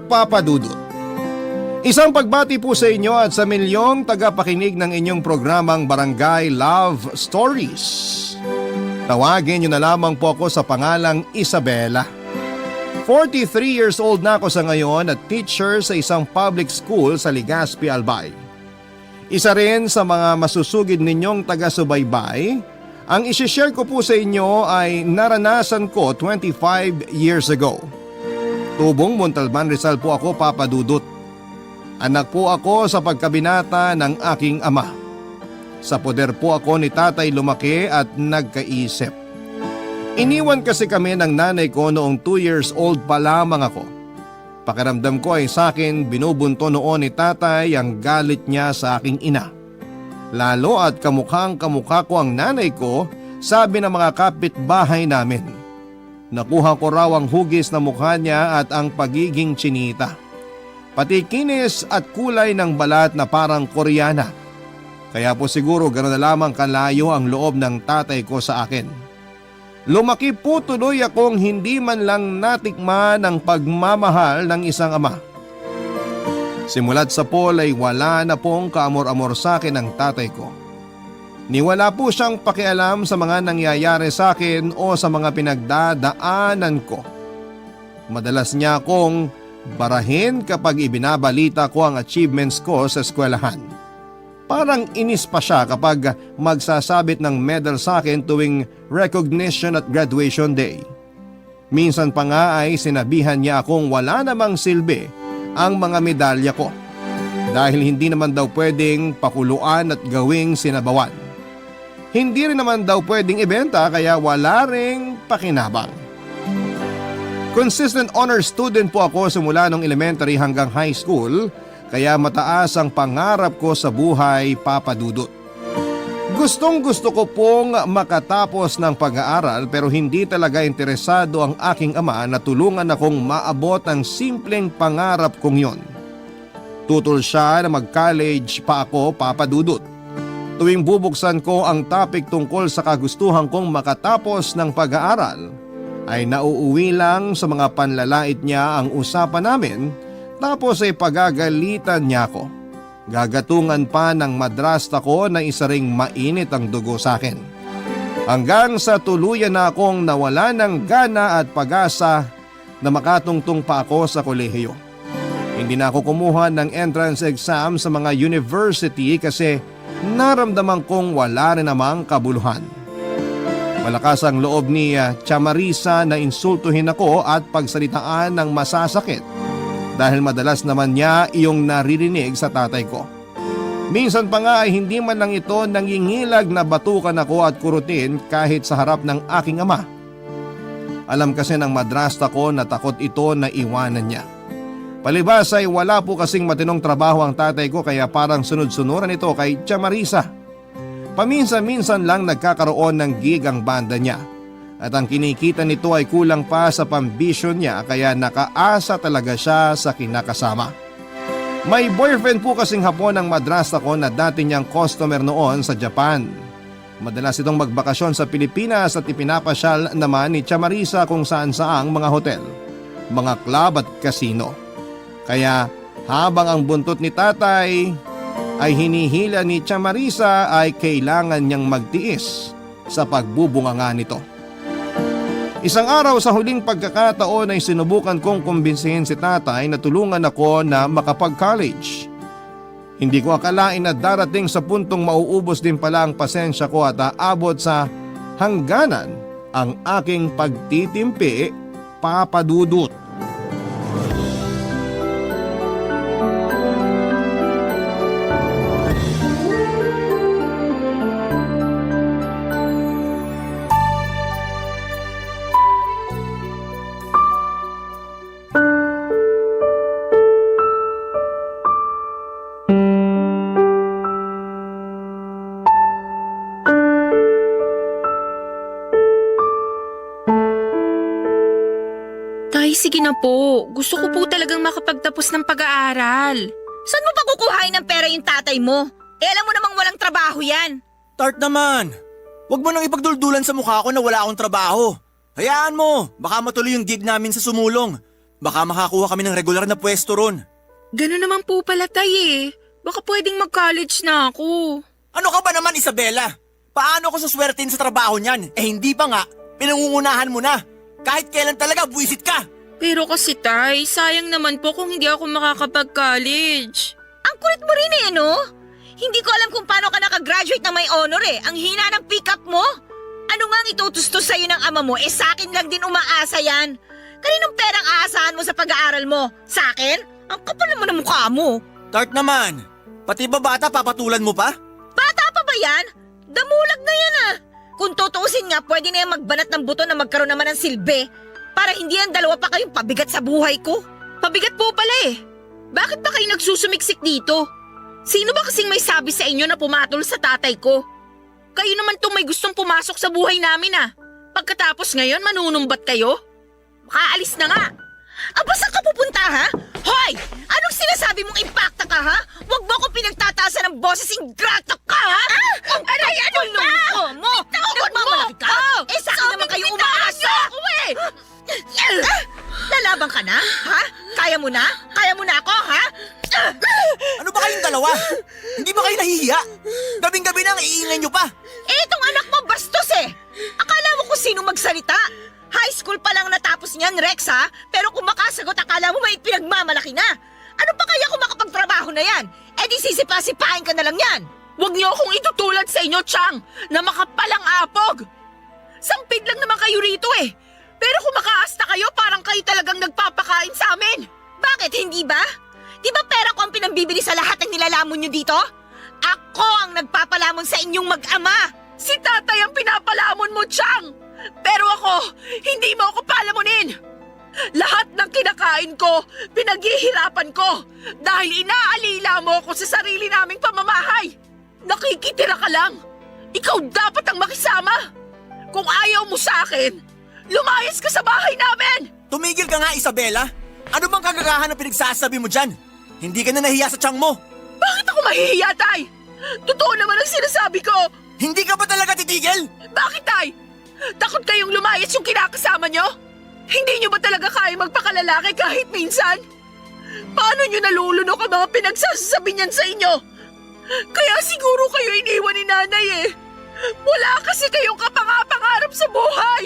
Papa Dudut. Isang pagbati po sa inyo at sa milyong tagapakinig ng inyong programang Barangay Love Stories. Tawagin niyo na lamang po ako sa pangalang Isabela. 43 years old na ako sa ngayon at teacher sa isang public school sa Legazpi, Albay. Isa rin sa mga masusugid ninyong taga-subaybay, ang isishare ko po sa inyo ay naranasan ko 25 years ago. Tubong Montalban, Rizal po ako, Papa Dudut. Anak po ako sa pagkabinata ng aking ama. Sa poder po ako ni tatay lumaki at nagkaisip. Iniwan kasi kami ng nanay ko noong 2 years old pa lamang ako. Pakiramdam ko ay sa akin binubunto noon ni tatay ang galit niya sa aking ina. Lalo at kamukhang kamukha ko ang nanay ko, sabi ng mga kapitbahay namin. Nakuha ko raw ang hugis na mukha niya at ang pagiging tsinita. Pati kinis at kulay ng balat na parang Koreana. Kaya po siguro gano'n na lamang kalayo ang loob ng tatay ko sa akin. Lumaki po tuloy akong hindi man lang natikman ang pagmamahal ng isang ama. Simulat sa pool ay wala na pong kaamor-amor sa akin ang tatay ko. Niwala po siyang pakialam sa mga nangyayari sa akin o sa mga pinagdadaanan ko. Madalas niya akong barahin kapag ibinabalita ko ang achievements ko sa eskwelahan. Parang inis pa siya kapag magsasabit ng medal sa akin tuwing recognition at graduation day. Minsan pa nga ay sinabihan niya akong wala namang silbi ang mga medalya ko dahil hindi naman daw pwedeng pakuluan at gawing sinabawan. Hindi rin naman daw pwedeng ibenta kaya wala ring pakinabang. Consistent honor student po ako simula nung elementary hanggang high school kaya mataas ang pangarap ko sa buhay, Papa Dudut. Gustong gusto ko pong makatapos ng pag-aaral pero hindi talaga interesado ang aking ama na tulungan akong maabot ang simpleng pangarap kong yon. Tutol siya na mag-college pa ako, Papa Dudut. Tuwing bubuksan ko ang topic tungkol sa kagustuhan kong makatapos ng pag-aaral, ay nauuwi lang sa mga panlalait niya ang usapan namin tapos ay pagagalitan niya ako. Gagatungan pa ng madrasta ko na isa ring mainit ang dugo sa akin. Hanggang sa tuluyan na akong nawala ng gana at pag-asa na makatungtong pa ako sa kolehiyo. Hindi na ako kumuha ng entrance exam sa mga university kasi naramdaman kong wala rin namang kabuluhan. Malakas ang loob ni Tia Marisa na insultuhin ako at pagsalitaan ng masasakit dahil madalas naman niya iyong naririnig sa tatay ko. Minsan pa nga ay hindi man lang ito nangingilag na batukan ako at kurutin kahit sa harap ng aking ama. Alam kasi ng madrasta ko na takot ito na iwanan niya. Palibas ay wala po kasing matinong trabaho ang tatay ko kaya parang sunod-sunuran ito kay Tia Marisa. Paminsan-minsan lang nagkakaroon ng gig ang banda niya at ang kinikita nito ay kulang pa sa pambisyon niya kaya nakaasa talaga siya sa kinakasama. May boyfriend po kasing Hapon ang madrasta ko na dati niyang customer noon sa Japan. Madalas itong magbakasyon sa Pilipinas at ipinapasyal naman ni Tia Marisa kung saan-saang mga hotel, mga club at casino. Kaya habang ang buntot ni tatay ay hinihila ni Tia Marisa ay kailangan niyang magtiis sa pagbubunganga nito. Isang araw sa huling pagkakataon ay sinubukan kong kumbinsihin si tatay na tulungan ako na makapag-college. Hindi ko akalain na darating sa puntong mauubos din pala ang pasensya ko at aabot sa hangganan ang aking pagtitimpi, Papa Dudut. Sige na po. Gusto ko po talagang makapagtapos ng pag-aaral. Saan mo ba kukuhain ng pera yung tatay mo? Eh alam mo namang walang trabaho yan. Tart naman! Huwag mo nang ipagduldulan sa mukha ko na wala akong trabaho. Hayaan mo, baka matuloy yung gig namin sa sumulong. Baka makakuha kami ng regular na pwesto ron. Ganun naman po pala, Tay eh. Baka pwedeng mag-college na ako. Ano ka ba naman, Isabela? Paano ako suswertein sa trabaho niyan? Hindi pa nga, pinangungunahan mo na. Kahit kailan talaga, buwisit ka. Pero kasi, Tay, sayang naman po kung hindi ako makakapag-college. Ang kulit mo rin eh, no? Hindi ko alam kung paano ka nakagraduate na may honor eh. Ang hina ng pick-up mo. Ano nga ang itutustos sa'yo ng ama mo? Sa akin lang din umaasa yan. Kaninong perang aasahan mo sa pag-aaral mo? Sa akin? Ang kapal naman ng mukha mo. Tart naman, pati ba bata papatulan mo pa? Bata pa ba yan? Damulag na yan ah. Kung tutuusin nga, pwede na yung magbanat ng buto na magkaroon naman ng silbi. Para hindi ang dalawa pa kayong pabigat sa buhay ko. Pabigat po pala eh. Bakit ba kayo nagsusumiksik dito? Sino ba kasing may sabi sa inyo na pumatol sa tatay ko? Kayo naman tong may gustong pumasok sa buhay namin ah. Pagkatapos ngayon, manunumbat kayo? Makaalis na nga. Aba, saan ka pupunta ha? Hoy! Anong sinasabi mong impacta ka ha? Huwag mo ko pinagtataasan ng boses, ingrata ka ha? Ang aray, ano ba? Mo! Nagmamalaki ka? Sa akin naman kayo umaasa! Lalaban ka na? Ha? Kaya mo na? Kaya mo na ako ha? Ano ba kayong dalawa? Hindi ba kayo nahihiya? Gabing-gabi na ang iingay nyo pa. Itong anak mo bastos eh! Akala mo kung sino magsalita? High school pa lang natapos niyan, Rex ha? Pero kung makasagot, akala mo may pinagmamalaki na. Ano pa kaya kung makapagtrabaho na yan? Di sisipa-sipahin ka na lang yan. Huwag niyo akong itutulad sa inyo, Chang, na makapalang apog. Sampid lang naman kayo rito eh. Pero kung makaasta kayo, parang kayo talagang nagpapakain sa amin. Bakit, hindi ba? Di ba pera ko ang pinambibili sa lahat ng nilalamon nyo dito? Ako ang nagpapalamon sa inyong mag-ama. Si tatay ang pinapalamon mo, Chang. Pero ako, hindi mo ako palamunin. Lahat ng kinakain ko, pinaghihirapan ko. Dahil inaalila mo ako sa sarili naming pamamahay. Nakikitira ka lang. Ikaw dapat ang makisama. Kung ayaw mo sa akin, lumayas ka sa bahay namin. Tumigil ka nga, Isabela. Ano bang kagagahan na pinagsasabi mo dyan? Hindi ka na nahiya sa tiyang mo. Bakit ako mahihiya, Tay? Totoo naman ang sinasabi ko. Hindi ka ba talaga titigil? Bakit, Tay? Takot kayong lumayas yung kinakasama nyo? Hindi nyo ba talaga kaya magpakalalaki kahit minsan? Paano nyo nalulunok ang mga pinagsasabi niyan sa inyo? Kaya siguro kayo iniwan ni nanay eh. Wala kasi kayong kapangapangarap sa buhay.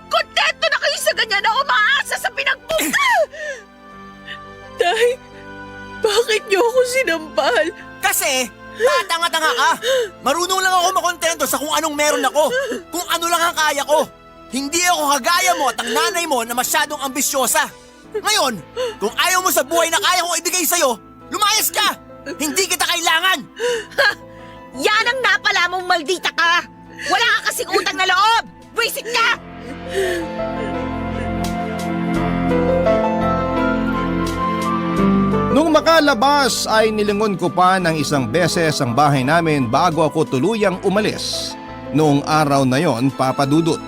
Kontento na kayo sa ganyan na umaasa sa pinagpunta. Tay, bakit nyo ako sinampal? Kasi, tatanga-tanga ka. Marunong lang ako makontento sa kung anong meron ako. Kung ano lang ang kaya ko. Hindi ako kagaya mo at ang nanay mo na masyadong ambisyosa. Ngayon, kung ayaw mo sa buhay na kaya kong ibigay sa'yo, lumayas ka! Hindi kita kailangan! Yan ang napala mong maldita ka! Wala ka kasing utang na loob! Wisit ka! Nung makalabas ay nilingon ko pa ng isang beses ang bahay namin bago ako tuluyang umalis. Noong araw na yon, Papa Dudut,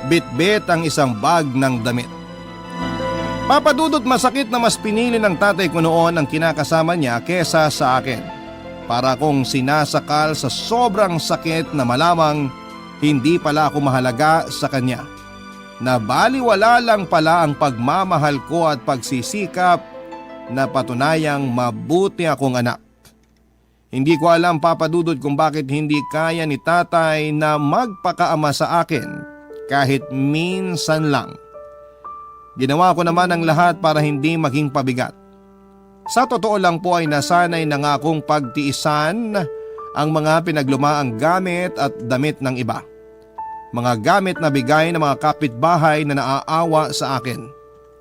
bit-bit ang isang bag ng damit. Papa Dudut, masakit na mas pinili ng tatay ko noon ang kinakasama niya kesa sa akin. Para kong sinasakal sa sobrang sakit na malamang hindi pala ako mahalaga sa kanya. Na baliwala lang pala ang pagmamahal ko at pagsisikap na patunayang mabuti akong anak. Hindi ko alam, Papa Dudut, kung bakit hindi kaya ni tatay na magpakaama sa akin kahit minsan lang. Ginawa ko naman ang lahat para hindi maging pabigat. Sa totoo lang po ay nasanay na nga akong pagtiisan ang mga pinaglumaang gamit at damit ng iba. Mga gamit na bigay ng mga kapitbahay na naaawa sa akin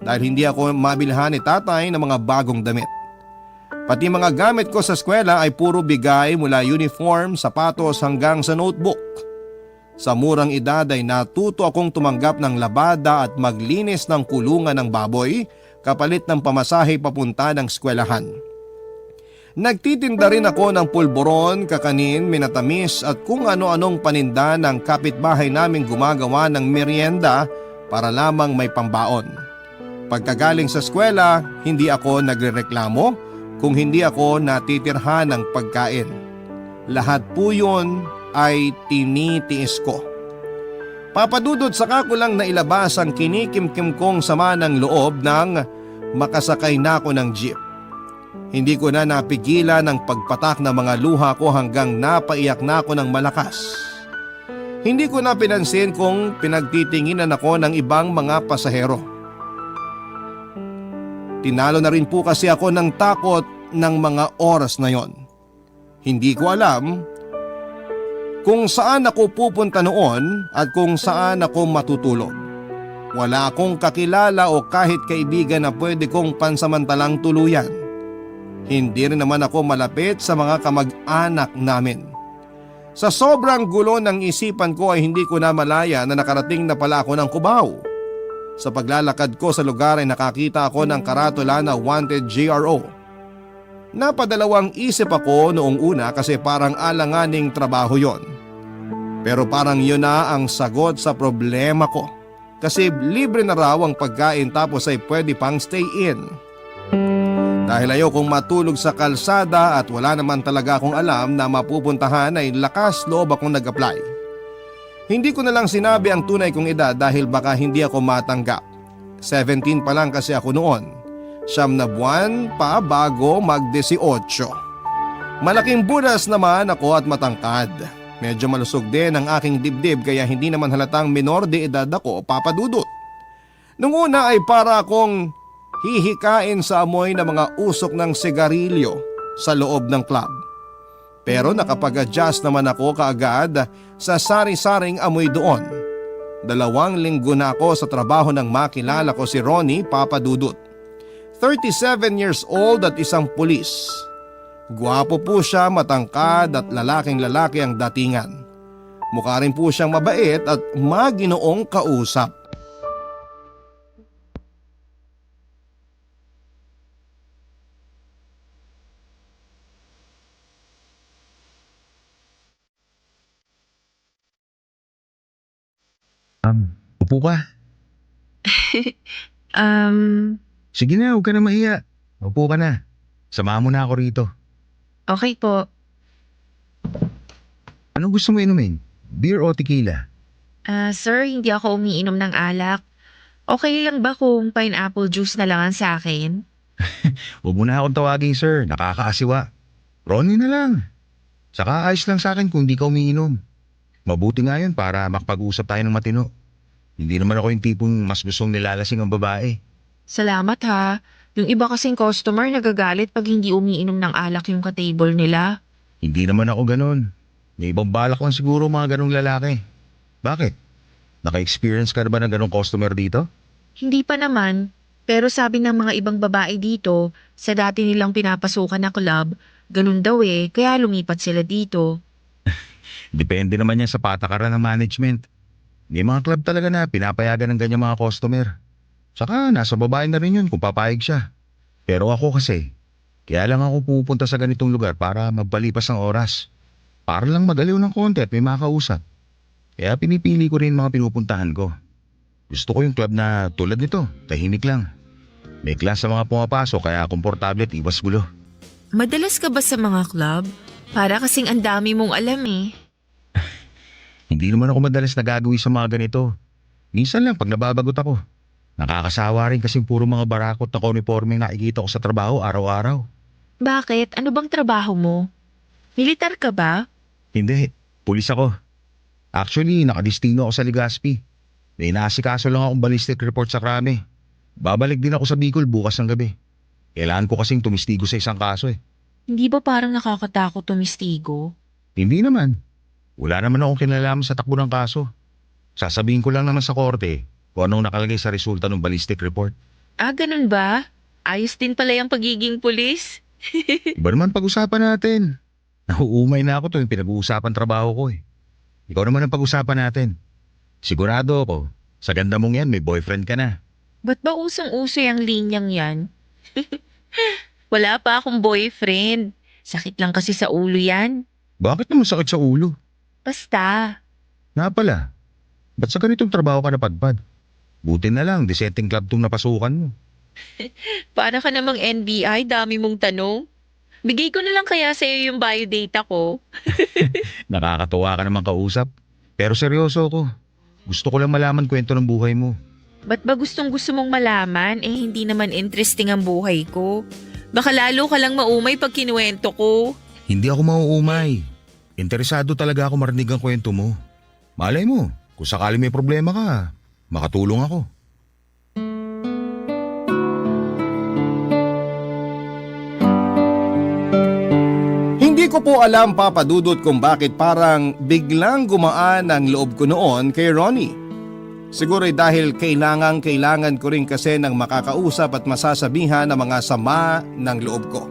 dahil hindi ako mabilhan ni tatay ng mga bagong damit. Pati mga gamit ko sa eskwela ay puro bigay mula uniform, sapatos hanggang sa notebook. Sa murang edad ay natuto akong tumanggap ng labada at maglinis ng kulungan ng baboy kapalit ng pamasahe papunta ng eskwelahan. Nagtitinda rin ako ng pulburon, kakanin, minatamis at kung ano-anong paninda ng kapitbahay naming gumagawa ng merienda para lamang may pambaon. Pagkagaling sa eskwela, hindi ako nagrereklamo kung hindi ako natitirhan ng pagkain. Lahat po yun ay tinitiis ko. Papadudot saka ko lang nailabas ang kinikimkim kong sama ng loob nang makasakay na ako ng jeep. Hindi ko na napigilan ang pagpatak ng mga luha ko hanggang napaiyak na ako ng malakas. Hindi ko na pinansin kung pinagtitinginan ako ng ibang mga pasahero. Tinalo na rin po kasi ako ng takot ng mga oras na yon. Hindi ko alam kung saan ako pupunta noon at kung saan ako matutulog. Wala akong kakilala o kahit kaibigan na pwede kong pansamantalang tuluyan. Hindi rin naman ako malapit sa mga kamag-anak namin. Sa sobrang gulo ng isipan ko ay hindi ko na malaya na nakarating na pala ako ng Cubao. Sa paglalakad ko sa lugar ay nakakita ako ng karatula na wanted GRO. Napadalawang isip ako noong una kasi parang alanganing trabaho yon. Pero parang yun na ang sagot sa problema ko. Kasi libre na raw ang pagkain tapos ay pwede pang stay in. Dahil ayokong matulog sa kalsada at wala naman talaga akong alam na mapupuntahan ay lakas loob akong nag-apply. Hindi ko na lang sinabi ang tunay kong edad dahil baka hindi ako matanggap. 17 pa lang kasi ako noon. 9 na buwan pa bago mag-18. Malaking buras naman ako at matangkad. Medyo malusog din ang aking dibdib kaya hindi naman halatang menor de edad ako, papadudot. Nung una ay para akong hihikain sa amoy ng mga usok ng sigarilyo sa loob ng club. Pero nakapag-adjust naman ako kaagad sa sari-saring amoy doon. 2 linggo na ako sa trabaho ng makilala ko si Ronnie Papadudot. 37 years old at isang pulis. Guwapo po siya, matangkad at lalaking-lalaki ang datingan. Mukha rin po siyang mabait at maginoong kausap. Upo ka. Sige na, huwag ka na mahiya. Upo ka na. Samahan mo na ako rito. Okay po. Anong gusto mo inumin? Beer o tequila? Sir, hindi ako umiinom ng alak. Okay lang ba kung pineapple juice na lang ang sa akin? Huwag mo na akong tawagin, sir. Nakakaasiwa. Ronnie na lang. Saka ayos lang sa akin kung di ka umiinom. Mabuti nga yun para makapag-usap tayo ng matino. Hindi naman ako yung tipong mas gustong nilalasing ang babae. Salamat ha. Yung iba kasing customer nagagalit pag hindi umiinom ng alak yung ka-table nila. Hindi naman ako ganun. May ibang balak lang siguro mga ganong lalaki. Bakit? Naka-experience ka na ba ng ganong customer dito? Hindi pa naman. Pero sabi ng mga ibang babae dito, sa dati nilang pinapasukan na club, ganun daw kaya lumipat sila dito. Depende naman yan sa patakaran ng management. May mga club talaga na pinapayagan ng ganyan mga customer. Saka nasa babae na rin yun kung papayag siya. Pero ako kasi, kaya lang ako pupunta sa ganitong lugar para magpalipas ng oras. Para lang magaliw ng konti at may makausap. Kaya pinipili ko rin mga pinupuntahan ko. Gusto ko yung club na tulad nito, tahimik lang. May class sa mga pumapasok kaya komportable at iwas gulo. Madalas ka ba sa mga club? Para kasing ang dami mong alam Hindi naman ako madalas nagagawi sa mga ganito. Minsan lang pag nababagot ako. Nakakasawa rin kasing puro mga barakot na uniformeng nakikita ko sa trabaho araw-araw. Bakit? Ano bang trabaho mo? Militar ka ba? Hindi, pulis ako. Actually, nakadistino ako sa Legazpi. May inaasikaso lang akong ballistic report sa krami. Babalik din ako sa Bicol bukas ng gabi. Kailangan ko kasing tumistigo sa isang kaso Hindi ba parang nakakatakot tumistigo? Hindi naman. Wala naman akong kinalaman sa takbo ng kaso. Sasabihin ko lang naman sa korte kung anong nakalagay sa resulta ng ballistic report. Ganun ba? Ayos din pala yung pagiging pulis. Iba naman pag-usapan natin. Nahuumay na ako tuwing pinag-uusapan trabaho ko Ikaw naman ang pag-usapan natin. Sigurado ako, sa ganda mong yan may boyfriend ka na. Ba't ba usong-uso yung linyang yan? Wala pa akong boyfriend. Sakit lang kasi sa ulo yan. Bakit naman sakit sa ulo? Basta. Nga pala, ba't sa ganitong trabaho ka napadpad? Buti na lang, dissenting club tong napasukan mo. Para ka namang NBI, dami mong tanong. Bigay ko na lang kaya sa'yo yung biodata ko. Nakakatuwa ka naman kausap. Pero seryoso ko. Gusto ko lang malaman kwento ng buhay mo. Ba't ba gustong gusto mong malaman? Hindi naman interesting ang buhay ko. Baka lalo ka lang maumay pag kinuwento ko. Hindi ako mauumay. Interesado talaga ako marinig ang kwento mo. Malay mo, kung sakali may problema ka, makatulong ako. Hindi ko po alam, Papa Dudut, kung bakit parang biglang gumaan ang loob ko noon kay Ronnie. Siguro dahil kailangan ko rin kasi ng makakausap at masasabihan ng mga sama ng loob ko.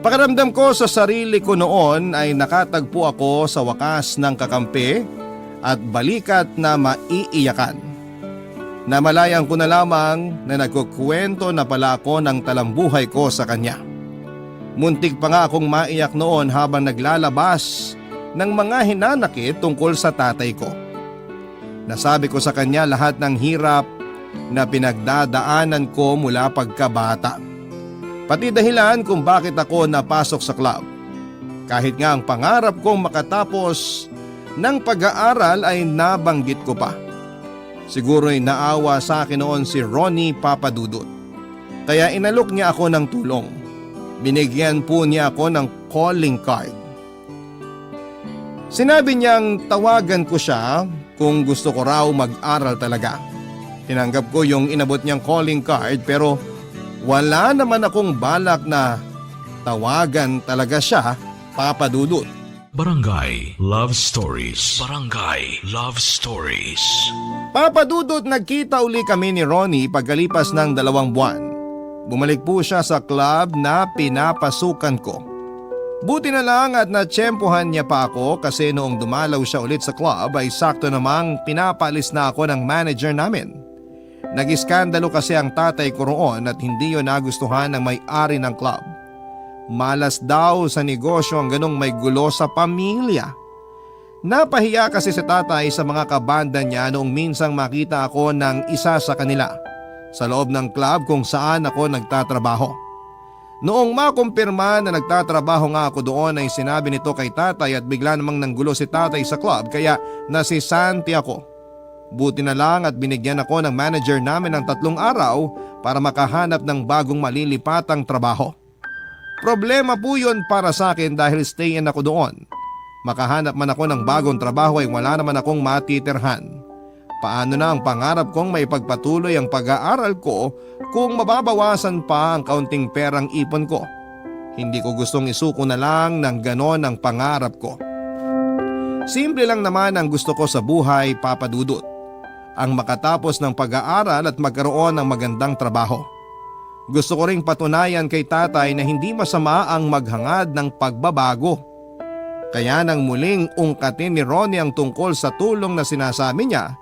Pakiramdam ko sa sarili ko noon ay nakatagpo ako sa wakas ng kakampi at balikat na maiiyakan. Namalayan ko na lamang na nagkukwento na pala ako ng talambuhay ko sa kanya. Muntik pa nga akong maiyak noon habang naglalabas ng mga hinanakit tungkol sa tatay ko. Nasabi ko sa kanya lahat ng hirap na pinagdadaanan ko mula pagkabata. Pati dahilan kung bakit ako napasok sa club. Kahit nga ang pangarap kong makatapos ng pag-aaral ay nabanggit ko pa. Siguro'y naawa sa akin noon si Ronnie, Papa Dudut. Kaya inalok niya ako ng tulong. Binigyan po niya ako ng calling card. Sinabi niyang tawagan ko siya kung gusto ko raw mag-aral talaga. Tinanggap ko yung inabot niyang calling card pero wala naman akong balak na tawagan talaga siya, Papa Dudut. Barangay Love Stories. Barangay Love Stories. Papa Dudut, nagkita uli kami ni Ronnie pagkalipas ng 2 buwan. Bumalik po siya sa club na pinapasukan ko. Buti na lang at natsyempohan niya pa ako kasi noong dumalaw siya ulit sa club ay sakto namang pinapaalis na ako ng manager namin. Nag-iskandalo kasi ang tatay ko roon at hindi yun nagustuhan ng may-ari ng club. Malas daw sa negosyo ang ganong may gulo sa pamilya. Napahiya kasi si tatay sa mga kabanda niya noong minsang makita ako ng isa sa kanila sa loob ng club kung saan ako nagtatrabaho. Noong makumpirma na nagtatrabaho nga ako doon ay sinabi nito kay tatay at bigla namang nanggulo si tatay sa club kaya nasisanti ako. Buti na lang at binigyan ako ng manager namin ng 3 araw para makahanap ng bagong malilipatang trabaho. Problema po yun para sa akin dahil stay-in ako doon. Makahanap man ako ng bagong trabaho ay wala naman akong matitirhan. Paano na ang pangarap kong maipagpatuloy ang pag-aaral ko kung mababawasan pa ang kaunting perang ipon ko? Hindi ko gustong isuko na lang ng ganon ang pangarap ko. Simple lang naman ang gusto ko sa buhay, Papa Dudut. Ang makatapos ng pag-aaral at magkaroon ng magandang trabaho. Gusto ko ring patunayan kay tatay na hindi masama ang maghangad ng pagbabago. Kaya nang muling ungkatin ni Ronnie ang tungkol sa tulong na sinasabi niya,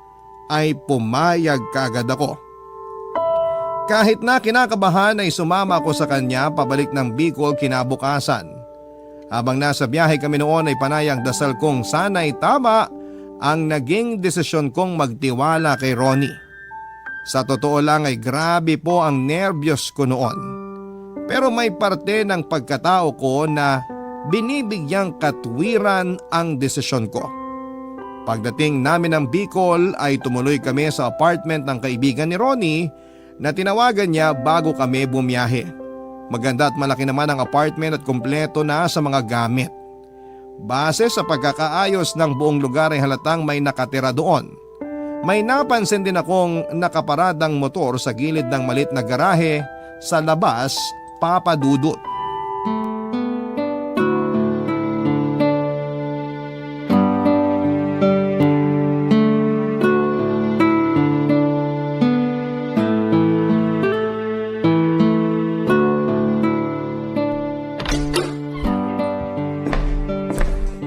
ay pumayag kaagad ako. Kahit na kinakabahan ay sumama ako sa kanya pabalik ng Bicol kinabukasan. Habang nasa biyahe kami noon ay panayang dasal kong sana'y tama ang naging desisyon kong magtiwala kay Ronnie. Sa totoo lang ay grabe po ang nervyos ko noon. Pero may parte ng pagkatao ko na binibigyang katwiran ang desisyon ko. Pagdating namin ng Bicol ay tumuloy kami sa apartment ng kaibigan ni Ronnie na tinawagan niya bago kami bumiyahe. Maganda at malaki naman ang apartment at kumpleto na sa mga gamit. Base sa pagkakaayos ng buong lugar ay halatang may nakatira doon. May napansin din akong nakaparadang motor sa gilid ng malit na garahe sa labas, Papa Dudut.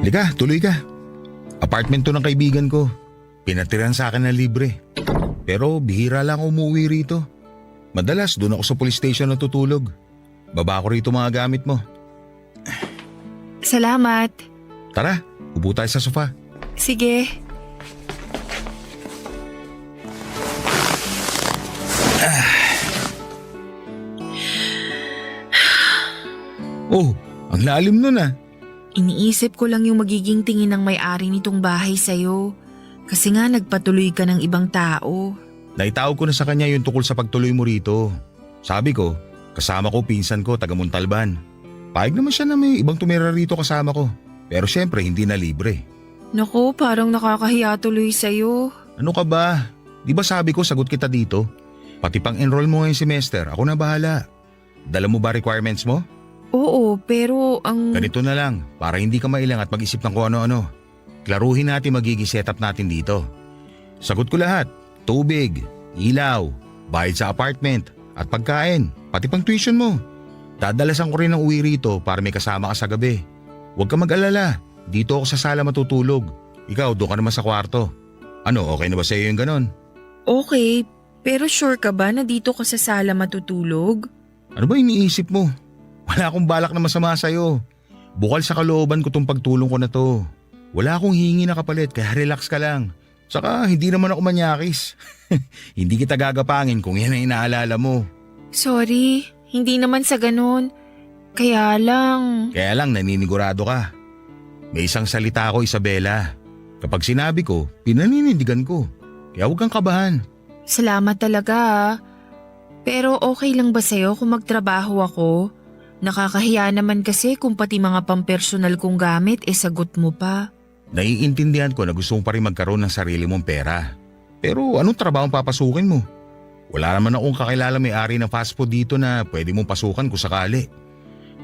Liga, tuloy ka. Apartment to ng kaibigan ko. Pinatiran sa akin na libre. Pero bihira lang umuwi rito. Madalas doon ako sa police station natutulog. Baba ko rito mga gamit mo. Salamat. Tara, upo tayo sa sofa. Sige. Oh, ang lalim nun ah. Iniisip ko lang yung magiging tingin ng may-ari nitong bahay sa'yo. Kasi nga nagpatuloy ka ng ibang tao. Naitawag ko na sa kanya yung tungkol sa pagtuloy mo rito. Sabi ko, kasama ko pinsan ko taga Montalban. Payag naman siya na may ibang tumira rito kasama ko. Pero syempre hindi na libre. Naku, parang nakakahiya tuloy sa'yo. Ano ka ba? Di ba sabi ko sagot kita dito? Pati pang enroll mo ngayong semester, ako na bahala. Dala mo ba requirements mo? Oo, pero ang... Ganito na lang, para hindi ka mailang at mag-isip ng kung ano-ano. Klaruhin natin magiging setup natin dito. Sagot ko lahat, tubig, ilaw, bayad sa apartment, at pagkain, pati pang tuition mo. Dadalasan ko rin ng uwi rito para may kasama ka sa gabi. Huwag ka mag-alala, dito ako sa sala matutulog. Ikaw, doon ka naman sa kwarto. Ano, okay na ba sa iyo yung ganon? Okay, pero sure ka ba na dito ka sa sala matutulog? Ano ba iniisip mo? Wala akong balak na masama sa'yo. Bukal sa kalooban ko tong pagtulong ko na to. Wala akong hihingi na kapalit kaya relax ka lang. Saka hindi naman ako manyakis. Hindi kita gagapangin kung yan ang inaalala mo. Sorry, hindi naman sa ganun. Kaya lang... Kaya lang naninigurado ka. May isang salita ako, Isabela. Kapag sinabi ko, pinaninindigan ko. Kaya huwag kang kabahan. Salamat talaga ah. Pero okay lang ba sa'yo kung magtrabaho ako? Nakakahiya naman kasi kung pati mga pampersonal kong gamit sagot mo pa. Naiintindihan ko na gusto mo pa rin magkaroon ng sarili mong pera. Pero anong trabaho ang papasukin mo? Wala naman akong kakilala may-ari ng fast food dito na pwede mong pasukan kung sakali.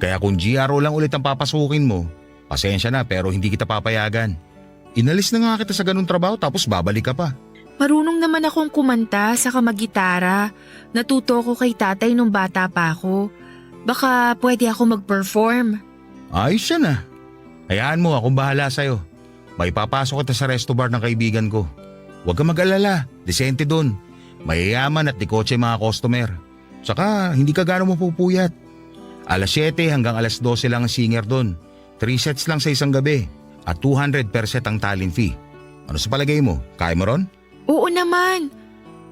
Kaya kung GRO lang ulit ang papasukin mo, pasensya na pero hindi kita papayagan. Inalis na nga kita sa ganung trabaho tapos babalik ka pa. Marunong naman akong kumanta saka mag-gitara. Natuto ko kay tatay nung bata pa ako. Baka pwede ako mag-perform. Ayos siya na. Hayaan mo akong bahala sa'yo. May papasok kita sa resto bar ng kaibigan ko. Huwag kang mag-alala, desente doon. Mayayaman at dikotse mga customer. Saka hindi ka gano'ng mapupuyat. Alas 7 hanggang alas 12 lang ang singer doon. 3 sets lang sa isang gabi. At 200 per set ang talent fee. Ano sa palagay mo? Kaya mo ron? Oo naman.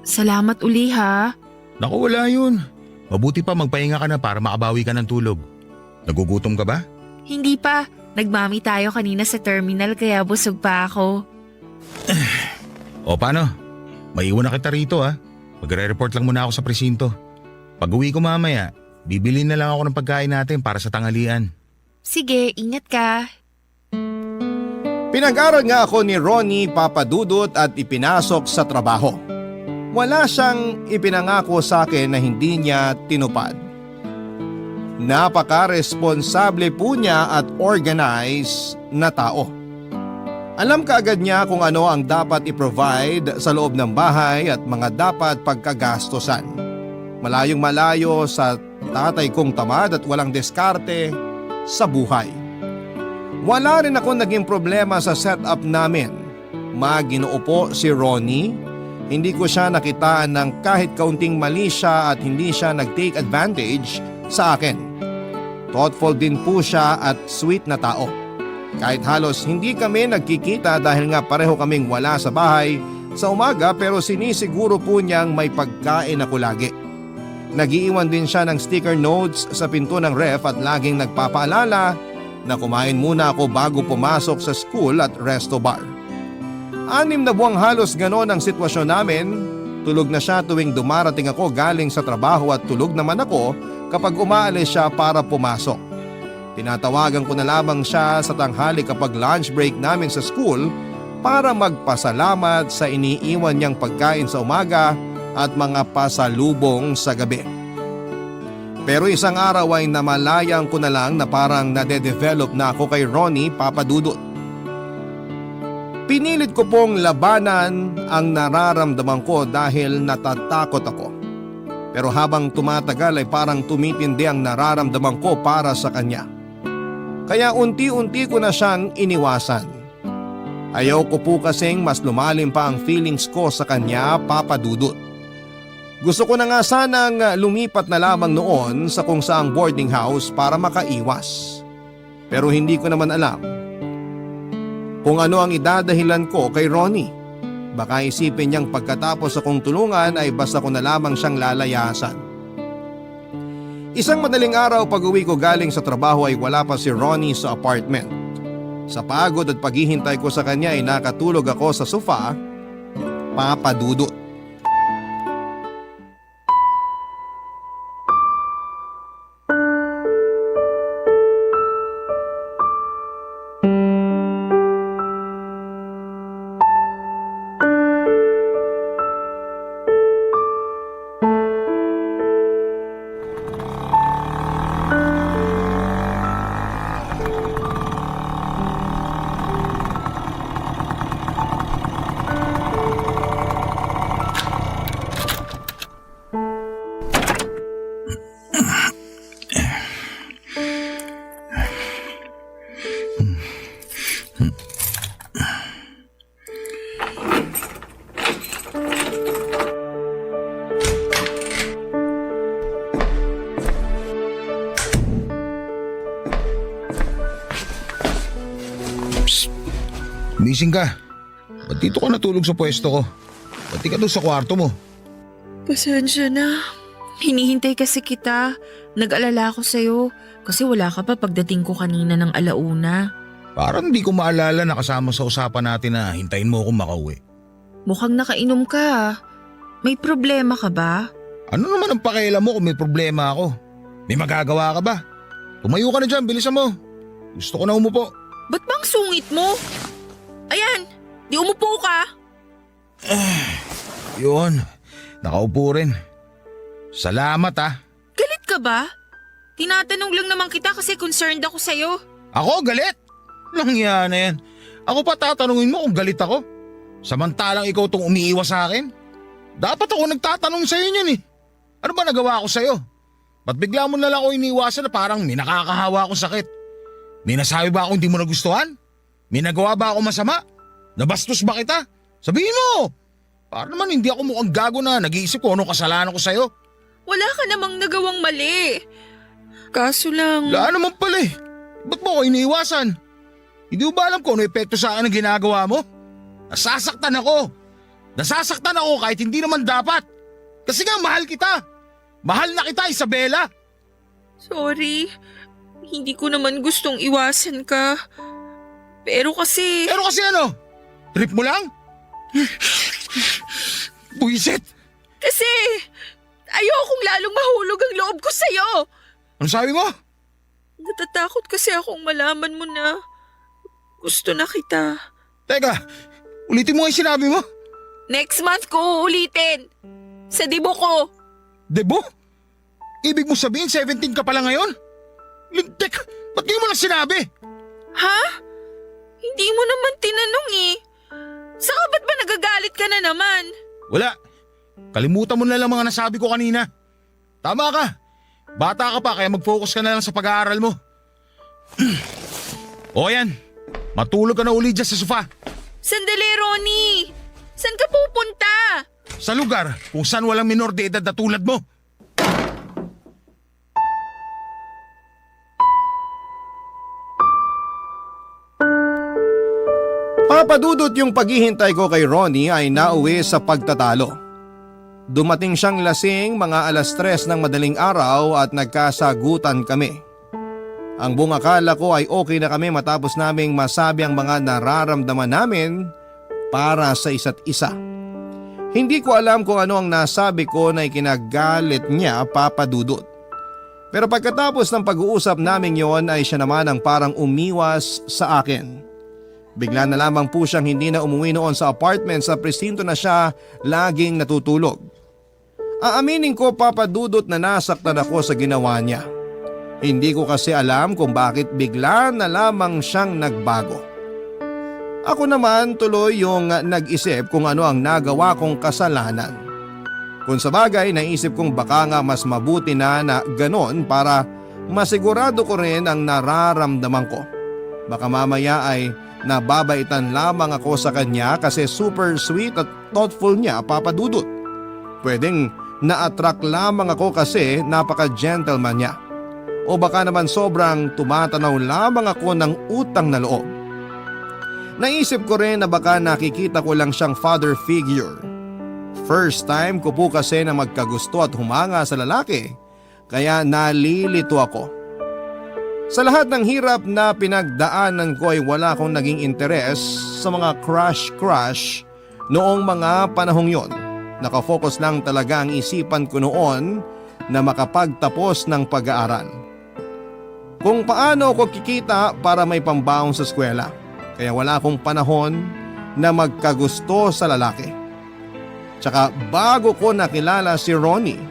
Salamat uli ha. Naku, wala yun. Mabuti pa magpahinga ka na para makabawi ka ng tulog. Nagugutom ka ba? Hindi pa. Nagmami tayo kanina sa terminal kaya busog pa ako. O paano? Maiwan na kita rito ha. Magre-report lang muna ako sa presinto. Pag uwi ko mamaya, bibili na lang ako ng pagkain natin para sa tanghalian. Sige, ingat ka. Pinag-aral nga ako ni Ronnie Papadudot at ipinasok sa trabaho. Wala siyang ipinangako sa akin na hindi niya tinupad. Napaka-responsable po niya at organized na tao. Alam kaagad niya kung ano ang dapat i-provide sa loob ng bahay at mga dapat pagkagastosan. Malayong malayo sa tatay kong tamad at walang diskarte sa buhay. Wala rin ako naging problema sa setup namin. Maginoo po si Ronnie. Hindi ko siya nakitaan ng kahit kaunting mali siya at hindi siya nag-take advantage sa akin. Thoughtful din po siya at sweet na tao. Kahit halos hindi kami nagkikita dahil nga pareho kaming wala sa bahay sa umaga pero sinisiguro po niyang may pagkain ako lagi. Nagiiwan din siya ng sticker notes sa pinto ng ref at laging nagpapaalala na kumain muna ako bago pumasok sa school at resto bar. 6 na buwang halos ganon ang sitwasyon namin. Tulog na siya tuwing dumarating ako galing sa trabaho at tulog naman ako kapag umaalis siya para pumasok. Tinatawagan ko na lamang siya sa tanghali kapag lunch break namin sa school para magpasalamat sa iniiwan niyang pagkain sa umaga at mga pasalubong sa gabi. Pero isang araw ay namalayang ko na lang na parang nade-develop na ako kay Ronnie Papadudot. Pinilit ko pong labanan ang nararamdaman ko dahil natatakot ako. Pero habang tumatagal ay parang tumitindi ang nararamdaman ko para sa kanya. Kaya unti-unti ko na siyang iniwasan. Ayaw ko po kasing mas lumalim pa ang feelings ko sa kanya, Papadudot. Gusto ko na nga sanang lumipat na lamang noon sa kung saang boarding house para makaiwas. Pero hindi ko naman alam kung ano ang idadahilan ko kay Ronnie. Baka isipin niyang pagkatapos akong tulungan ay basta ko na lamang siyang lalayasan. Isang madaling araw pag-uwi ko galing sa trabaho ay wala pa si Ronnie sa apartment. Sa pagod at paghihintay ko sa kanya ay nakatulog ako sa sofa Papa Dudut. Gising ka. Ba't dito ka natulog sa pwesto ko? Ba't di ka doon sa kwarto mo? Pasensya na. Hinihintay kasi kita. Nag-alala ako sa'yo kasi wala ka pa pagdating ko kanina ng alauna. Parang di ko maalala na kasama sa usapan natin na hintayin mo akong makauwi. Mukhang nakainom ka. May problema ka ba? Ano naman ang pakialam mo kung may problema ako? May magagawa ka ba? Tumayo ka na dyan, bilisan mo. Gusto ko na umupo. Ba't bang sungit mo? Ayan, di umupo ka. Yun, nakaupo rin. Salamat ah. Galit ka ba? Tinatanong lang naman kita kasi concerned ako sa'yo. Ako galit? Langya na yan. Ako pa tatanungin mo kung galit ako? Samantalang ikaw tong umiiwas sa akin? Dapat ako nagtatanong sa'yo niyan eh. Ano ba nagawa ko sa'yo? Ba't bigla mo na lang ako iniwasan na parang may nakakahawa akong sakit? May nasabi ba akong hindi mo nagustuhan? May nagawa ba ako masama? Nabastos ba kita? Sabihin mo! Para naman hindi ako mukhang gago na nag-iisip ko anong kasalanan ko sa'yo. Wala ka namang nagawang mali. Kaso lang… Wala naman pala eh. Ba't mo ako iniiwasan? Hindi mo ba alam kung ano epekto sa akin ang ginagawa mo? Nasasaktan ako. Nasasaktan ako kahit hindi naman dapat. Kasi nga mahal kita. Mahal na kita, Isabela. Sorry. Hindi ko naman gustong iwasan ka. Pero kasi ano? Trip mo lang? Buisit! Kasi ayokong lalong mahulog ang loob ko sa'yo. Ano sabi mo? natatakot kasi akong malaman mo na gusto na kita. Teka, ulitin mo yung sinabi mo. Next month ko uulitin. Sa dibo ko. Debo? Ibig mo sabihin 17 ka pala ngayon? Lintik, ba't di mo lang sinabi? Ha? Hindi mo naman tinanong eh. Saka ba't ba nagagalit ka na naman? Wala. Kalimutan mo na lang mga nasabi ko kanina. Tama ka. Bata ka pa kaya mag-focus ka na lang sa pag-aaral mo. O yan, matulog ka na uli dyan sa sofa. Sandali, Ronnie. Saan ka pupunta? Sa lugar kung saan walang minor de edad na tulad mo. Papadudot yung paghihintay ko kay Ronnie ay nauwi sa pagtatalo. Dumating siyang lasing mga 3:00 ng madaling araw at nagkasagutan kami. Ang buong akala ko ay okay na kami matapos naming masabi ang mga nararamdaman namin para sa isa't isa. Hindi ko alam kung ano ang nasabi ko na ikinagalit niya, Papadudot. Pero pagkatapos ng pag-uusap namin yon ay siya naman ang parang umiwas sa akin. Bigla na lamang po siyang hindi na umuwi noon sa apartment sa presinto na siya laging natutulog. Aaminin ko, Papadudot, na nasaktan ako sa ginawa niya. Hindi ko kasi alam kung bakit bigla na lamang siyang nagbago. Ako naman tuloy yung nag-isip kung ano ang nagawa kong kasalanan. Kung sa bagay, naisip kong baka nga mas mabuti na ganon para masigurado ko rin ang nararamdaman ko. Baka mamaya ay nababaitan lamang ako sa kanya kasi super sweet at thoughtful niya, Papadudot. Pwedeng na-attract lamang ako kasi napaka-gentleman niya. O baka naman sobrang tumatanaw lamang ako ng utang na loob. Naisip ko rin na baka nakikita ko lang siyang father figure. First time ko po kasi na magkagusto at humanga sa lalaki, kaya nalilito ako. Sa lahat ng hirap na pinagdaanan ko ay wala akong naging interes sa mga crush. Noong mga panahong yon, nakafocus lang talaga ang isipan ko noon na makapagtapos ng pag-aaral. Kung paano ako kikita para may pambaon sa eskwela, kaya wala akong panahon na magkagusto sa lalaki. Tsaka bago ko nakilala si Ronnie,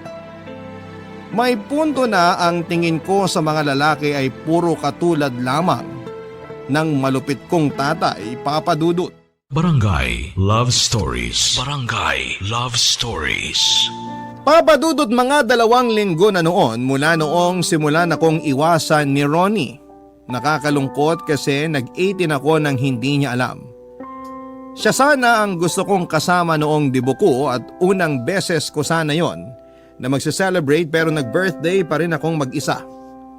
may punto na ang tingin ko sa mga lalaki ay puro katulad lamang ng malupit kong tatay, Papa Dudut. Barangay Love Stories. Barangay Love Stories. Papa Dudut, mga 2 linggo na noon mula noong simulan akong iwasan ni Ronnie. Nakakalungkot kasi nag-18 ako nang hindi niya alam. Siya sana ang gusto kong kasama noong debut ko at unang beses ko sana yon na magse-celebrate, pero nag-birthday pa rin akong mag-isa.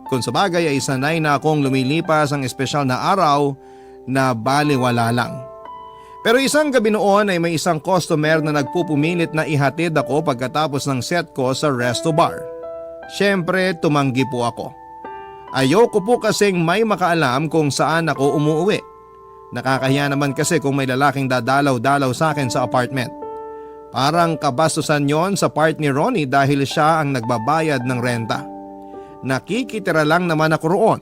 Kung sa bagay ay sanay na akong lumilipas ang espesyal na araw na baliwala lang. Pero isang gabi noon ay may isang customer na nagpupumilit na ihatid ako pagkatapos ng set ko sa resto bar. Siyempre tumanggi po ako. Ayoko po kasing may makaalam kung saan ako umuwi. Nakakahiya naman kasi kung may lalaking dadalaw-dalaw sa akin sa apartment. Parang kabastusan yon sa part ni Ronnie dahil siya ang nagbabayad ng renta. Nakikitira lang naman ako roon.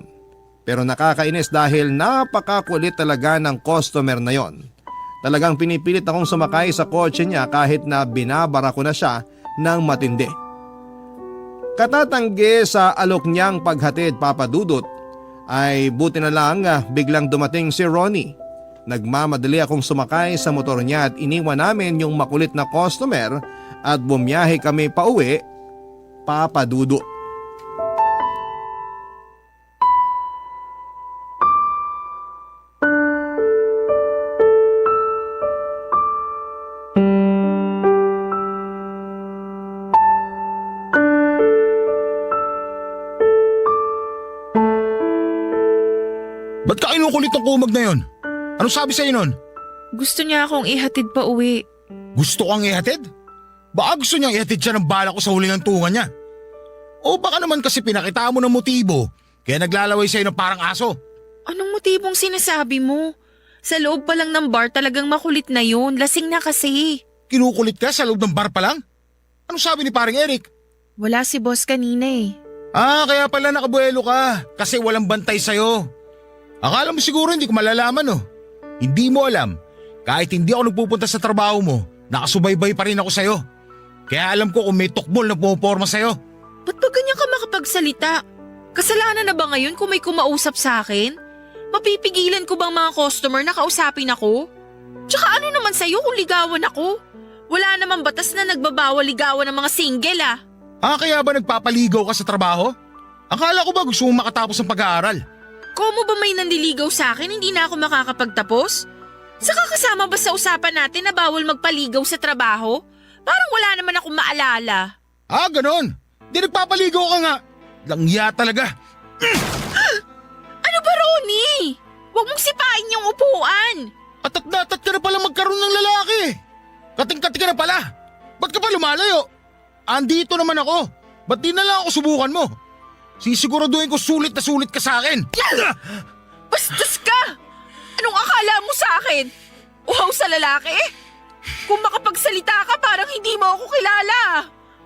Pero nakakainis dahil napakakulit talaga ng customer na yon. Talagang pinipilit akong sumakay sa kotse niya kahit na binabara ko na siya ng matindi. Katatanggi sa alok niyang paghatid, Papa Dudut, ay buti na lang biglang dumating si Ronnie. Nagmamadali akong sumakay sa motor niya at iniwan namin yung makulit na customer at bumiyahe kami pauwi, Papa Dudut. Ba't ka kinukulit ng kumag na yun? Anong sabi sa'yo nun? Gusto niya akong ihatid pa uwi. Gusto kang ihatid? Baka gusto niyang ihatid siya ng bala ko sa huling tungan niya. O baka naman kasi pinakita mo ng motibo kaya naglalaway sa'yo ng parang aso. Anong motibong sinasabi mo? Sa loob pa lang ng bar talagang makulit na yun. Lasing na kasi. Kinukulit ka sa loob ng bar pa lang? Anong sabi ni paring Eric? Wala si boss kanina eh. Kaya pala nakabuelo ka kasi walang bantay sa'yo. Akala mo siguro hindi ko malalaman oh. Hindi mo alam, kahit hindi ako nagpupunta sa trabaho mo, nakasubaybay pa rin ako sa'yo. Kaya alam ko kung may tukbol na pumaporma sa'yo. Ba't ba ganyan ka makapagsalita? Kasalanan na ba ngayon kung may kumausap sa akin? Mapipigilan ko bang mga customer na kausapin ako? Tsaka ano naman sa'yo kung ligawan ako? Wala namang batas na nagbabawal ligawan ng mga single ah. Kaya ba nagpapaligaw ka sa trabaho? Akala ko ba gusto mong makatapos ng pag-aaral? Kung ba may nandiligaw sa akin, hindi na ako makakapagtapos? Saka kasama ba sa usapan natin na bawal magpaligaw sa trabaho? Parang wala naman akong maalala. Ganon. Di nagpapaligaw ka nga. Langya talaga. Ano ba, Ronnie? Huwag mong sipain yung upuan. Atat ka na pala magkaroon ng lalaki. Kating-kating ka na pala. Ba't ka pa lumalayo? Andito naman ako. Ba't di na lang ako subukan mo? Sisiguraduhin ko sulit na sulit ka sa akin. Bastos ka! Anong akala mo sa akin? Uhaw sa lalaki? Kung makapagsalita ka parang hindi mo ako kilala.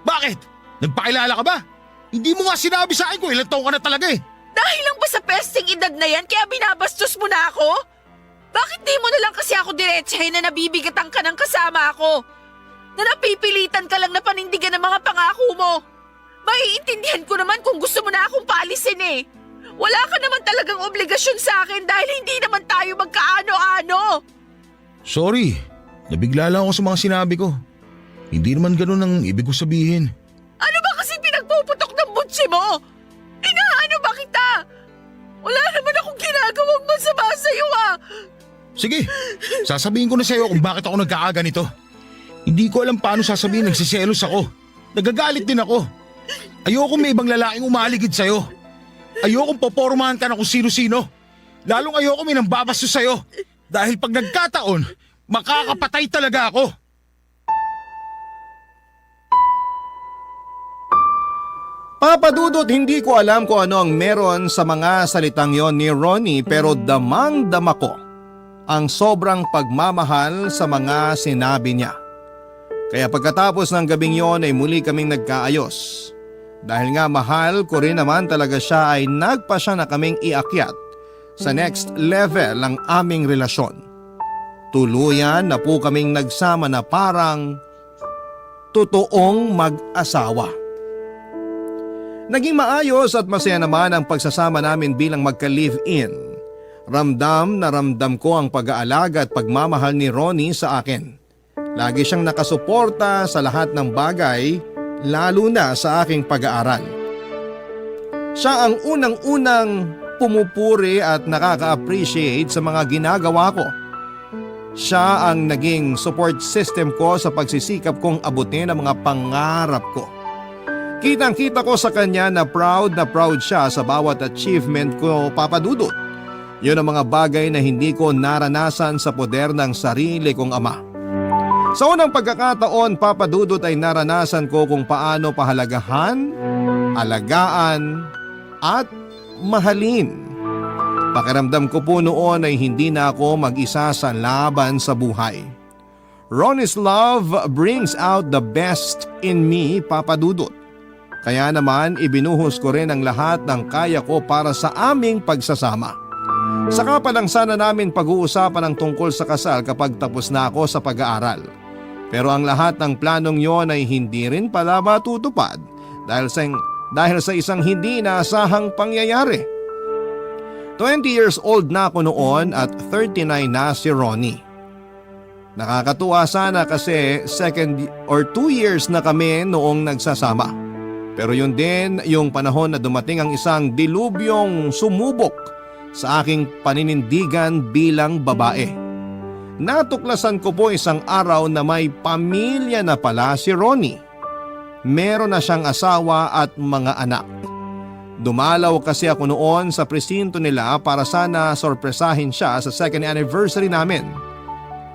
Bakit? Nagpakilala ka ba? Hindi mo nga sinabi sa akin kung ilang taon ka na talaga eh. Dahil lang ba sa pesting edad na yan kaya binabastos mo na ako? Bakit di mo na lang kasi ako diretsahin na nabibigatan ka ng kasama ako? Na napipilitan ka lang na panindigan ng mga pangako mo? Maiintindihan ko naman kung gusto mo na akong paalisin eh. Wala ka naman talagang obligasyon sa akin dahil hindi naman tayo magkaano-ano. Sorry, nabigla lang ako sa mga sinabi ko. Hindi naman ganun ang ibig ko sabihin. Ano ba kasi pinagpuputok ng butsi mo? Inaano ba kita? Wala naman akong ginagawang masama sa'yo ah. Sige, sasabihin ko na sa'yo kung bakit ako nagkakaganito. Hindi ko alam paano sasabihin, nagsiselos ako. Nagagalit din ako. Ayoko may ibang lalaking umaligid sa'yo. Ayokong popormahan ka na kung sino-sino. Lalong ayoko may nang babastos sa'yo. Dahil pag nagkataon, makakapatay talaga ako. Papa Dudut, hindi ko alam kung ano ang meron sa mga salitang yon ni Ronnie pero damang-dama ko ang sobrang pagmamahal sa mga sinabi niya. Kaya pagkatapos ng gabing yon ay muli kaming nagkaayos. Dahil nga mahal ko rin naman talaga siya ay nagpasya na kaming iakyat sa next level ang aming relasyon. Tuluyan na po kaming nagsama na parang totoong mag-asawa. Naging maayos at masaya naman ang pagsasama namin bilang magka-live-in. Ramdam na ramdam ko ang pag-aalaga at pagmamahal ni Ronnie sa akin. Lagi siyang nakasuporta sa lahat ng bagay, lalo na sa aking pag-aaral. Siya ang unang-unang pumupuri at nakaka-appreciate sa mga ginagawa ko. Siya ang naging support system ko sa pagsisikap kong abutin ang mga pangarap ko. Kitang-kita ko sa kanya na proud siya sa bawat achievement ko, Papa Dudut. Yun ang mga bagay na hindi ko naranasan sa poder ng sarili kong ama. Sa unang pagkakataon, Papa Dudut, ay naranasan ko kung paano pahalagahan, alagaan, at mahalin. Pakiramdam ko po noon ay hindi na ako mag-isa sa laban sa buhay. Ronnie's love brings out the best in me, Papa Dudut. Kaya naman ibinuhos ko rin ang lahat ng kaya ko para sa aming pagsasama. Saka pa lang sana namin pag-uusapan ang tungkol sa kasal kapag tapos na ako sa pag-aaral. Pero ang lahat ng planong yon ay hindi rin pala matutupad dahil sa isang hindi inaasahang pangyayari. 20 years old na ako noon at 39 na si Ronnie. Nakakatuwa sana kasi 2 years na kami noong nagsasama. Pero yun din yung panahon na dumating ang isang dilubyong sumubok sa aking paninindigan bilang babae. Natuklasan ko po isang araw na may pamilya na pala si Ronnie. Meron na siyang asawa at mga anak. Dumalaw kasi ako noon sa presinto nila para sana sorpresahin siya sa 2nd anniversary namin.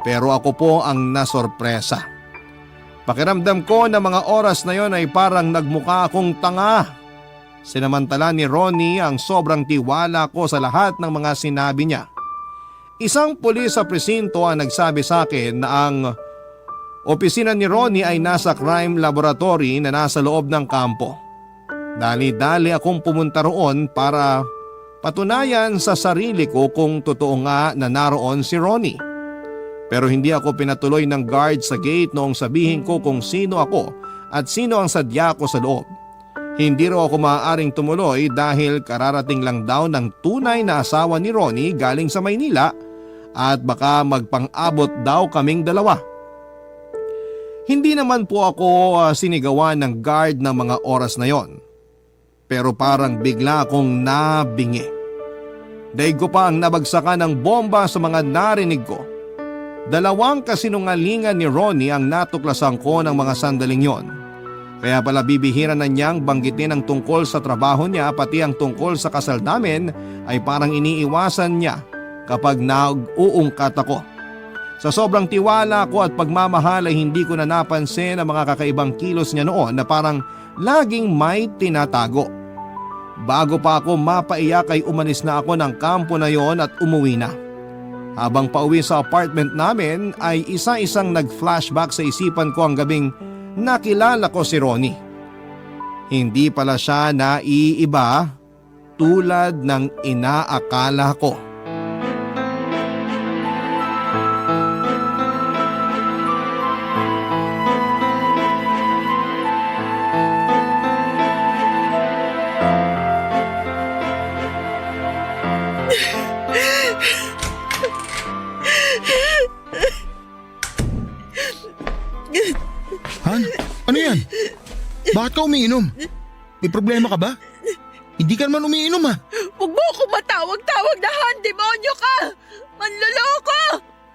Pero ako po ang nasorpresa. Pakiramdam ko na mga oras na yon ay parang nagmukha akong tanga. Sinamantala ni Ronnie ang sobrang tiwala ko sa lahat ng mga sinabi niya. Isang pulis sa presinto ang nagsabi sa akin na ang opisina ni Ronnie ay nasa crime laboratory na nasa loob ng kampo. Dali-dali akong pumunta roon para patunayan sa sarili ko kung totoo nga na naroon si Ronnie. Pero hindi ako pinatuloy ng guard sa gate noong sabihin ko kung sino ako at sino ang sadya ko sa loob. Hindi raw ako maaaring tumuloy dahil kararating lang daw ng tunay na asawa ni Ronnie galing sa Maynila at baka magpang-abot daw kaming dalawa. Hindi naman po ako sinigawan ng guard ng mga oras na yon. Pero parang bigla akong nabingi. Daig ko pa ang nabagsakan ng bomba sa mga narinig ko. 2 kasinungalingan ni Ronnie ang natuklasan ko ng mga sandaling yon. Kaya pala bibihira na niyang banggitin ang tungkol sa trabaho niya pati ang tungkol sa kasal namin ay parang iniiwasan niya kapag nag-uungkat ako. Sa sobrang tiwala ko at pagmamahal ay hindi ko na napansin ang mga kakaibang kilos niya noon na parang laging may tinatago. Bago pa ako mapaiyak ay umalis na ako ng kampo na yon at umuwi na. Habang pauwi sa apartment namin ay isa-isang nag-flashback sa isipan ko ang gabing nakilala ko si Ronnie. Hindi pala siya naiiba tulad ng inaakala ko. Han, ano yan? Bakit ka umiinom? May problema ka ba? Hindi ka naman umiinom ha. Huwag mo ako matawag-tawag na Han, demonyo ka! Manloloko!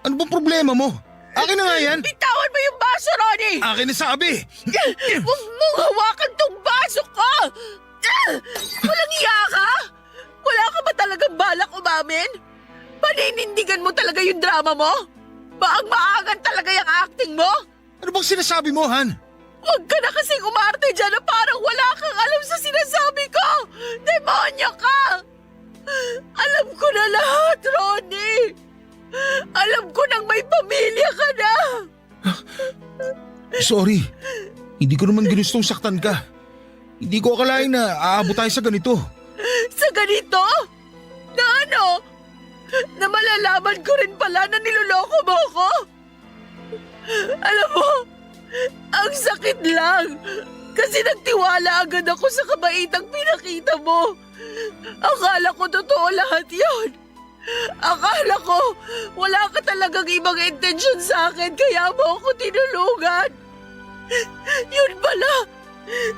Ano bang problema mo? Akin na nga yan. Bitawan mo yung baso, Ronnie! Akin na sabi. Huwag mong hawakan tong baso ko! Walang iya ka? Wala ka ba talagang balak umamin? Paninindigan mo talaga yung drama mo? Maang-maangan talaga yung acting mo? Ano bang sinasabi mo, Han? Huwag ka na kasing umarte dyan na parang wala kang alam sa sinasabi ko! Demonyo ka! Alam ko na lahat, Ronnie! Alam ko nang may pamilya ka na. Sorry, hindi ko naman ginustong saktan ka. Hindi ko akalain na aabot tayo sa ganito. Sa ganito? Na ano? Na malalaman ko rin pala na niloloko mo ako? Alam mo, ang sakit lang. Kasi nagtiwala agad ako sa kabaitang pinakita mo. Akala ko totoo lahat yon. Akala ko wala ka talagang ibang intensyon sa akin kaya mo ako tinulungan. Yun pala,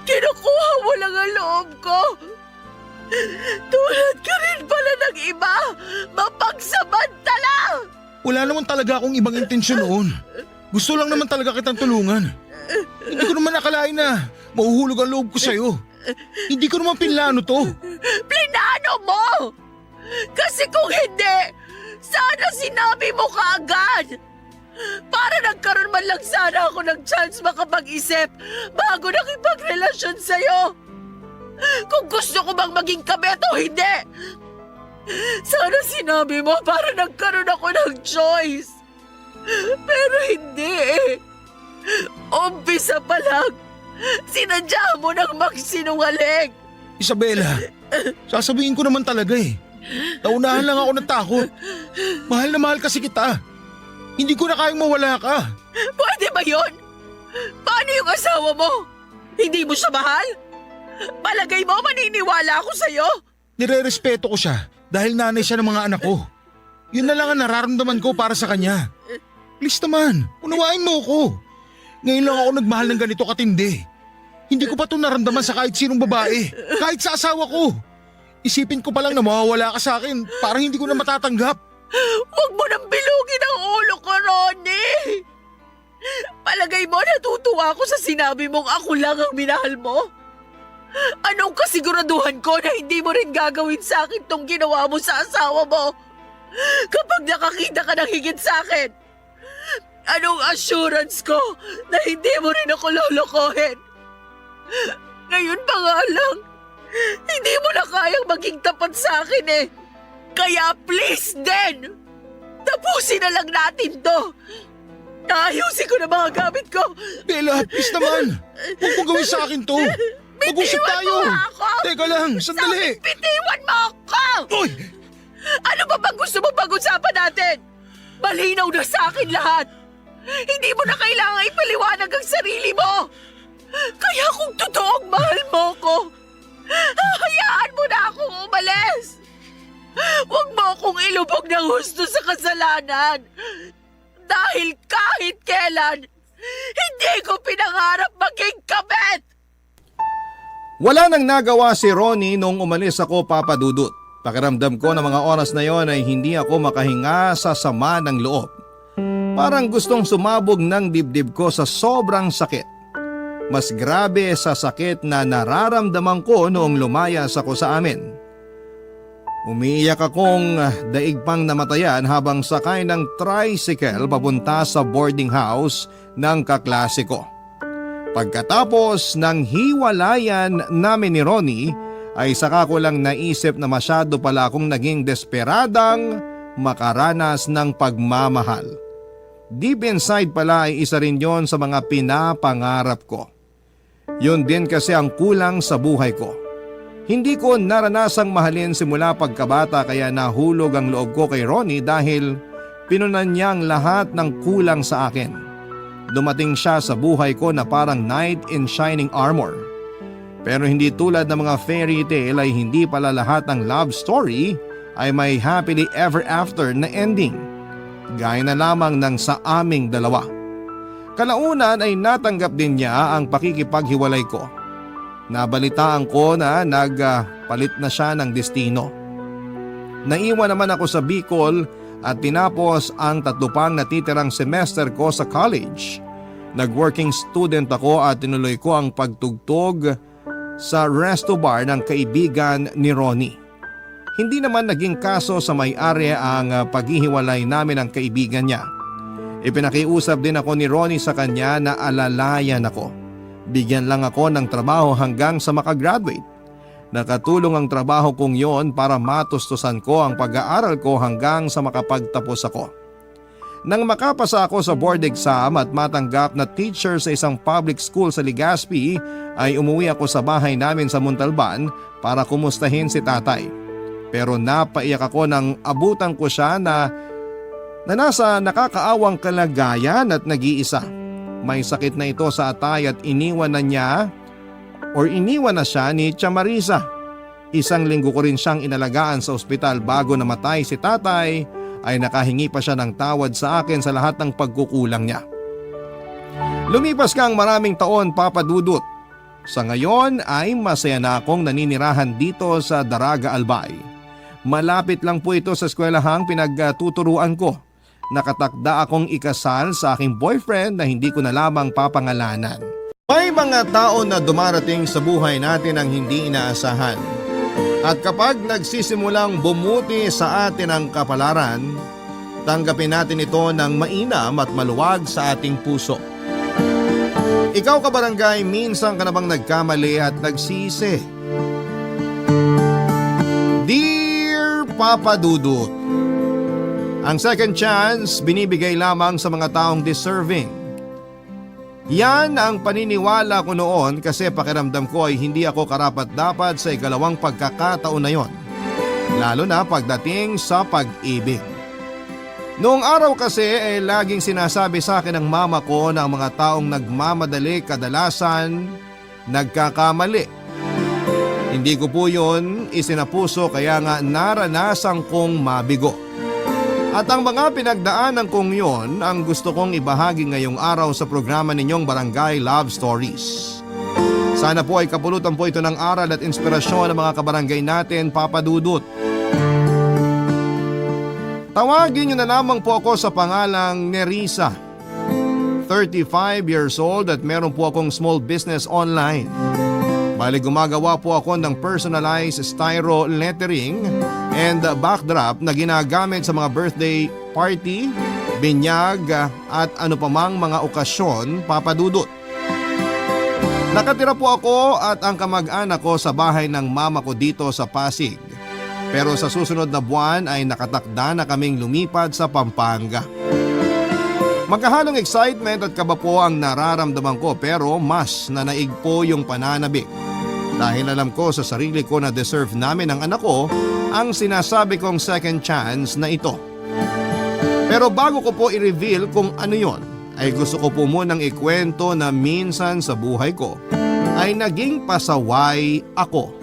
kinukuha mo lang ang loob ko. Tulad ka rin pala ng iba, mapagsamantala! Wala naman talaga akong ibang intensyon noon. Gusto lang naman talaga kitang tulungan. Hindi ko naman akalain na mahuhulog ang loob ko sa'yo. Hindi ko naman pinlano to. Plinano mo! Kasi kung hindi, sana sinabi mo kaagad! Para nagkaroon man lang sana ako ng chance makapag-isip bago nakipagrelasyon sa'yo. Kung gusto ko bang maging kabet o hindi. Sana sinabi mo para nagkaroon ako ng choice. Pero hindi eh. Umpisa pa lang, sinadya mo nang magsinungaling. Isabela, sasabihin ko naman talaga eh. Naunahan lang ako ng takot. Mahal na mahal kasi kita. Hindi ko na kayang mawala ka. Pwede ba yun? Paano yung asawa mo? Hindi mo siya mahal? Palagay mo maniniwala ako sa'yo? Nire-respeto ko siya dahil nanay siya ng mga anak ko. Yun na lang ang nararamdaman ko para sa kanya. Please naman, unawain mo ko. Ngayon lang ako nagmahal ng ganito katindi. Hindi ko pa ito naramdaman sa kahit sinong babae, kahit sa asawa ko. Isipin ko pa lang na mawawala ka sa akin para hindi ko na matatanggap. Huwag mo nang bilugin ang ulo ko, Ronnie! Palagay mo natutuwa ako sa sinabi mong ako lang ang minahal mo? Anong kasiguraduhan ko na hindi mo rin gagawin sa akin tong ginawa mo sa asawa mo? Kapag nakakita ka ng higit sa akin, anong assurance ko na hindi mo rin ako lolokohin? Ngayon pa nga lang, hindi mo na kayang maging tapat sa akin eh. Kaya please din, tapusin na lang natin to. Ayusin ko na mga gamit ko. Bella, please naman. Huwag mong gawin sa akin to. Mag-usap Bitiwan tayo. mo ako! Teka lang, sandali. Bitiwan mo ako! Uy! Ano ba bang gusto mo pag-usapan natin? Malinaw na sa akin lahat. Hindi mo na kailangan ipaliwanag ang sarili mo. Kaya kung totoong mahal mo ko, hayaan mo na akong umalis. Huwag mo akong ilubog ng husto sa kasalanan. Dahil kahit kailan, hindi ko pinangarap maging kabit. Wala nang nagawa si Ronnie nung umalis ako, Papa Dudut. Pakiramdam ko na mga oras na yon ay hindi ako makahinga sa sama ng loob. Parang gustong sumabog ng dibdib ko sa sobrang sakit. Mas grabe sa sakit na nararamdaman ko noong lumayas ako sa amin. Umiiyak akong daig pang namatayan habang sakay ng tricycle papunta sa boarding house ng kaklase ko. Pagkatapos ng hiwalayan namin ni Ronnie ay saka ko lang naisip na masyado pala akong naging desperadang makaranas ng pagmamahal. Deep inside pala ay isa rin yon sa mga pinapangarap ko. Yun din kasi ang kulang sa buhay ko. Hindi ko naranasang mahalin simula pagkabata kaya nahulog ang loob ko kay Ronnie dahil pinunan niya ang lahat ng kulang sa akin. Dumating siya sa buhay ko na parang knight in shining armor. Pero hindi tulad ng mga fairy tale ay hindi pala lahat ng love story ay may happily ever after na ending. Gaya na lamang ng sa aming dalawa. Kalaunan ay natanggap din niya ang pakikipaghiwalay ko. Nabalitaan ko na nagpalit na siya ng destino. Naiwan naman ako sa Bicol at tinapos ang 3 pang natitirang semester ko sa college. Nag-working student ako at tinuloy ko ang pagtugtog sa resto bar ng kaibigan ni Ronnie. Hindi naman naging kaso sa may-ari ang paghihiwalay namin ng kaibigan niya. Ipinakiusap din ako ni Ronnie sa kanya na alalayan ako. Bigyan lang ako ng trabaho hanggang sa makagraduate. Nakatulong ang trabaho kong yon para matustusan ko ang pag-aaral ko hanggang sa makapagtapos ako. Nang makapasa ako sa board exam at matanggap na teacher sa isang public school sa Legazpi, ay umuwi ako sa bahay namin sa Montalban para kumustahin si tatay. Pero napaiyak ako nang abutan ko siya na nasa nakakaawang kalagayan at nag-iisa. May sakit na ito sa atay at iniwan na siya ni Tia Marisa. Isang linggo ko rin siyang inalagaan sa ospital bago namatay si tatay, ay nakahingi pa siya ng tawad sa akin sa lahat ng pagkukulang niya. Lumipas ka ang maraming taon, Papa Dudut. Sa ngayon ay masaya na akong naninirahan dito sa Daraga Albay. Malapit lang po ito sa eskwelahang pinagtuturuan ko. Nakatakda akong ikasal sa aking boyfriend na hindi ko na lamang papangalanan. May mga tao na dumarating sa buhay natin ang hindi inaasahan. At kapag nagsisimulang bumuti sa atin ang kapalaran, tanggapin natin ito ng mainam at maluwag sa ating puso. Ikaw kabarangay, minsan ka na bang nagkamali at nagsisi? Dear Papa Dudut, ang second chance binibigay lamang sa mga taong deserving. Yan ang paniniwala ko noon kasi pakiramdam ko ay hindi ako karapat-dapat sa ikalawang pagkakataon na yon. Lalo na pagdating sa pag-ibig. Noong araw kasi ay laging sinasabi sa akin ng mama ko na ang mga taong nagmamadali kadalasan nagkakamali. Hindi ko po yun isinapuso kaya nga naranasan kong mabigo. At ang mga pinagdaanan kong yon ang gusto kong ibahagi ngayong araw sa programa ninyong Barangay Love Stories. Sana po ay kapulutan po ito ng aral at inspirasyon ng mga kabarangay natin, Papa Dudut. Tawagin niyo na lamang po ako sa pangalang Nerissa. 35 years old at meron po akong small business online. Bali gumagawa po ako ng personalized styro lettering and backdrop na ginagamit sa mga birthday party, binyag at ano pamang mga okasyon, Papa Dudut. Nakatira po ako at ang kamag-anak ko sa bahay ng mama ko dito sa Pasig. Pero sa susunod na buwan ay nakatakda na kaming lumipat sa Pampanga. Magkahalong excitement at kaba po ang nararamdaman ko pero mas nanaig po yung pananabik. Dahil alam ko sa sarili ko na deserve namin ng anak ko ang sinasabi kong second chance na ito. Pero bago ko po i-reveal kung ano yon, ay gusto ko po munang ikwento na minsan sa buhay ko ay naging pasaway ako.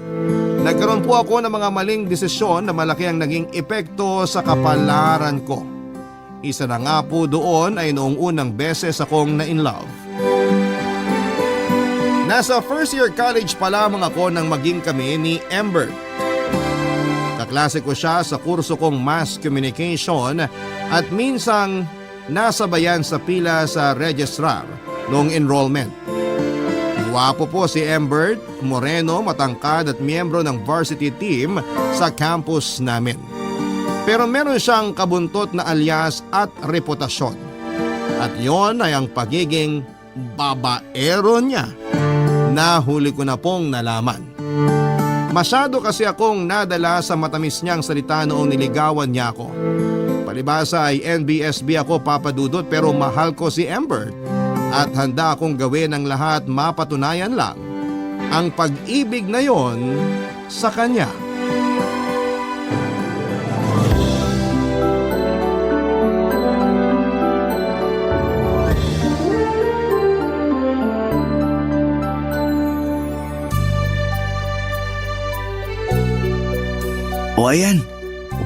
Nagkaroon po ako ng mga maling desisyon na malaki ang naging epekto sa kapalaran ko. Isa na nga po doon ay noong unang beses akong na-in-love. Nasa first year college pa lamang ako nang maging kami ni Amber. Kaklase ko siya sa kurso kong Mass Communication at minsang nasabayan sa pila sa registrar noong enrollment. Guwapo po si Amber, moreno, matangkad at miyembro ng varsity team sa campus namin. Pero meron siyang kabuntot na alias at reputasyon. At yon ay ang pagiging babaero niya. Nahuli ko na pong nalaman. Masyado kasi akong nadala sa matamis niyang salita noong niligawan niya ako. Palibasa ay NBSB ako, Papa Dudut, pero mahal ko si Amber. At handa akong gawin ang lahat mapatunayan lang ang pag-ibig na yon sa kanya. O ayan,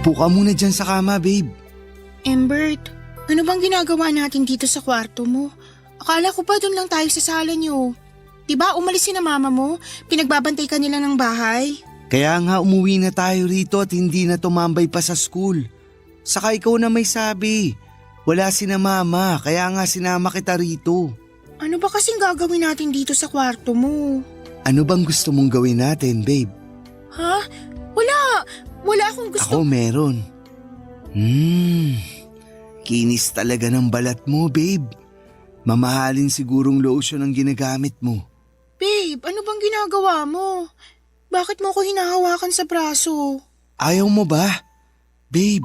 upo ka muna dyan sa kama, babe. Embert, ano bang ginagawa natin dito sa kwarto mo? Akala ko ba doon lang tayo sa sala niyo? Diba umalis si na mama mo? Pinagbabantay ka nila ng bahay? Kaya nga umuwi na tayo rito at hindi na tumambay pa sa school. Saka ikaw na may sabi. Wala si na mama, kaya nga sinama kita rito. Ano ba kasing gagawin natin dito sa kwarto mo? Ano bang gusto mong gawin natin, babe? Ha? Wala akong gusto. Ako meron. Kinis talaga ng balat mo, babe. Mamahalin sigurong lotion ang ginagamit mo. Babe, ano bang ginagawa mo? Bakit mo ko hinahawakan sa braso? Ayaw mo ba? Babe,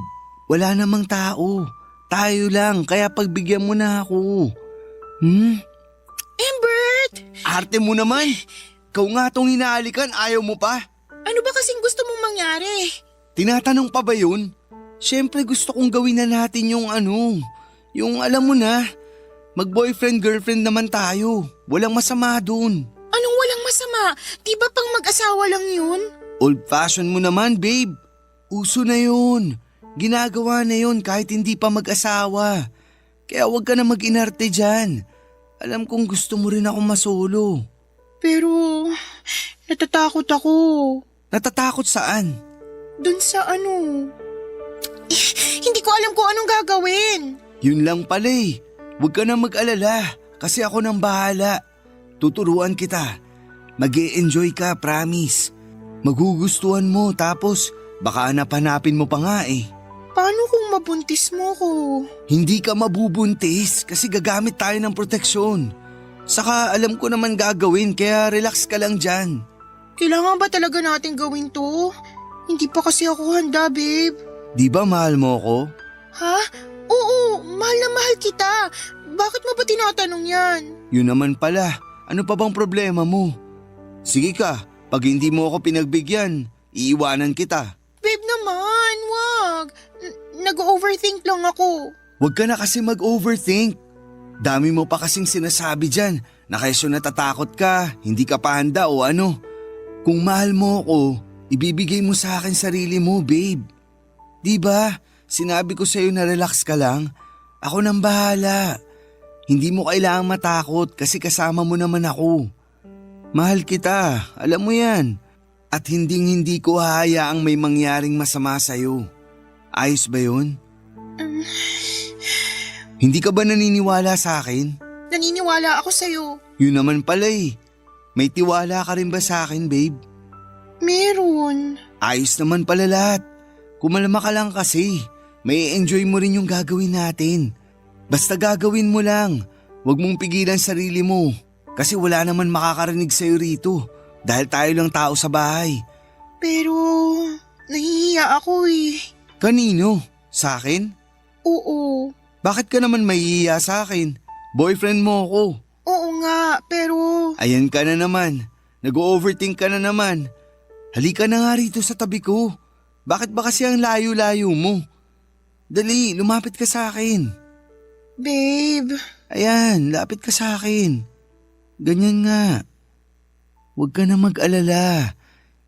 wala namang tao. Tayo lang, kaya pagbigyan mo na ako. Embert! Arte mo naman. Ikaw nga tong hinaalikan, ayaw mo pa? Ano ba kasing gusto mong mangyari? Tinatanong pa ba yun? Siyempre gusto kong gawin na natin yung yung alam mo na, mag-boyfriend-girlfriend naman tayo. Walang masama dun. Anong walang masama? Di ba pang mag-asawa lang yun? Old-fashioned mo naman, babe. Uso na yun. Ginagawa na yun kahit hindi pa mag-asawa. Kaya huwag ka na mag-inarte dyan. Alam kong gusto mo rin ako masolo. Pero, natatakot ako. Natatakot saan? Dun sa hindi ko alam kung anong gagawin. Yun lang pala eh. Huwag ka na mag-alala kasi ako nang bahala. Tuturuan kita. Mag-e-enjoy ka, promise. Magugustuhan mo tapos baka hanap-hanapin mo pa nga eh. Paano kung mabuntis mo ko? Hindi ka mabubuntis kasi gagamit tayo ng proteksyon. Saka alam ko naman gagawin kaya relax ka lang dyan. Kailangan ba talaga natin gawin to? Hindi pa kasi ako handa, babe. Di ba mahal mo ko? Ha? Oo, mahal na mahal kita. Bakit mo ba tinatanong yan? Yun naman pala. Ano pa bang problema mo? Sige ka, pag hindi mo ako pinagbigyan, iiwanan kita. Babe naman, wag. Nag-overthink lang ako. Huwag ka na kasi mag-overthink. Dami mo pa kasing sinasabi dyan na kesyo natatakot ka, hindi ka pa handa o ano. Kung mahal mo ako, ibibigay mo sa akin sarili mo, babe. Diba? Sinabi ko sa'yo na relax ka lang. Ako nang bahala. Hindi mo kailangang matakot kasi kasama mo naman ako. Mahal kita, alam mo yan. At hindi ko hahayaang may mangyaring masama sa'yo. Ayos ba yun? Hindi ka ba naniniwala sa akin? Naniniwala ako sa'yo. Yun naman pala eh. May tiwala ka rin ba sa akin, babe? Meron. Ayos naman pala lahat. Kumalma ka lang kasi. May enjoy mo rin yung gagawin natin. Basta gagawin mo lang. Huwag mong pigilan sarili mo. Kasi wala naman makakarinig sa'yo rito. Dahil tayo lang tao sa bahay. Pero, nahihiya ako eh. Kanino? Sa akin? Oo. Bakit ka naman mahihiya sa akin? Boyfriend mo ako. Oo nga, pero... Ayan ka na naman. Nag-overthink ka na naman. Halika na nga rito sa tabi ko. Bakit ba kasi ang layo-layo mo? Dali, lumapit ka sa akin. Babe. Ayan, lapit ka sa akin. Ganyan nga. Huwag ka na mag-alala.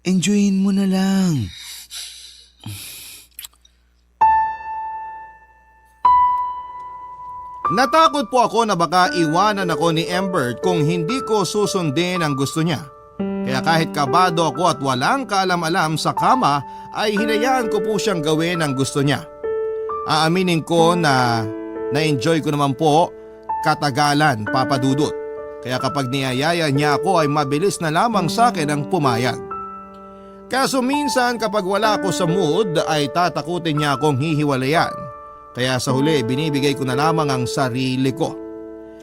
Enjoyin mo na lang. Natakot po ako na baka iwanan ako ni Embert kung hindi ko susundin ang gusto niya. Kaya kahit kabado ako at walang kaalam-alam sa kama ay hinayaan ko po siyang gawin ang gusto niya. Aaminin ko na na-enjoy ko naman po katagalan, Papa Dudut. Kaya kapag niyayaya niya ako ay mabilis na lamang sa akin ang pumayag. Kaso minsan kapag wala ako sa mood ay tatakutin niya akong hihiwalayan. Kaya sa huli binibigay ko na lamang ang sarili ko.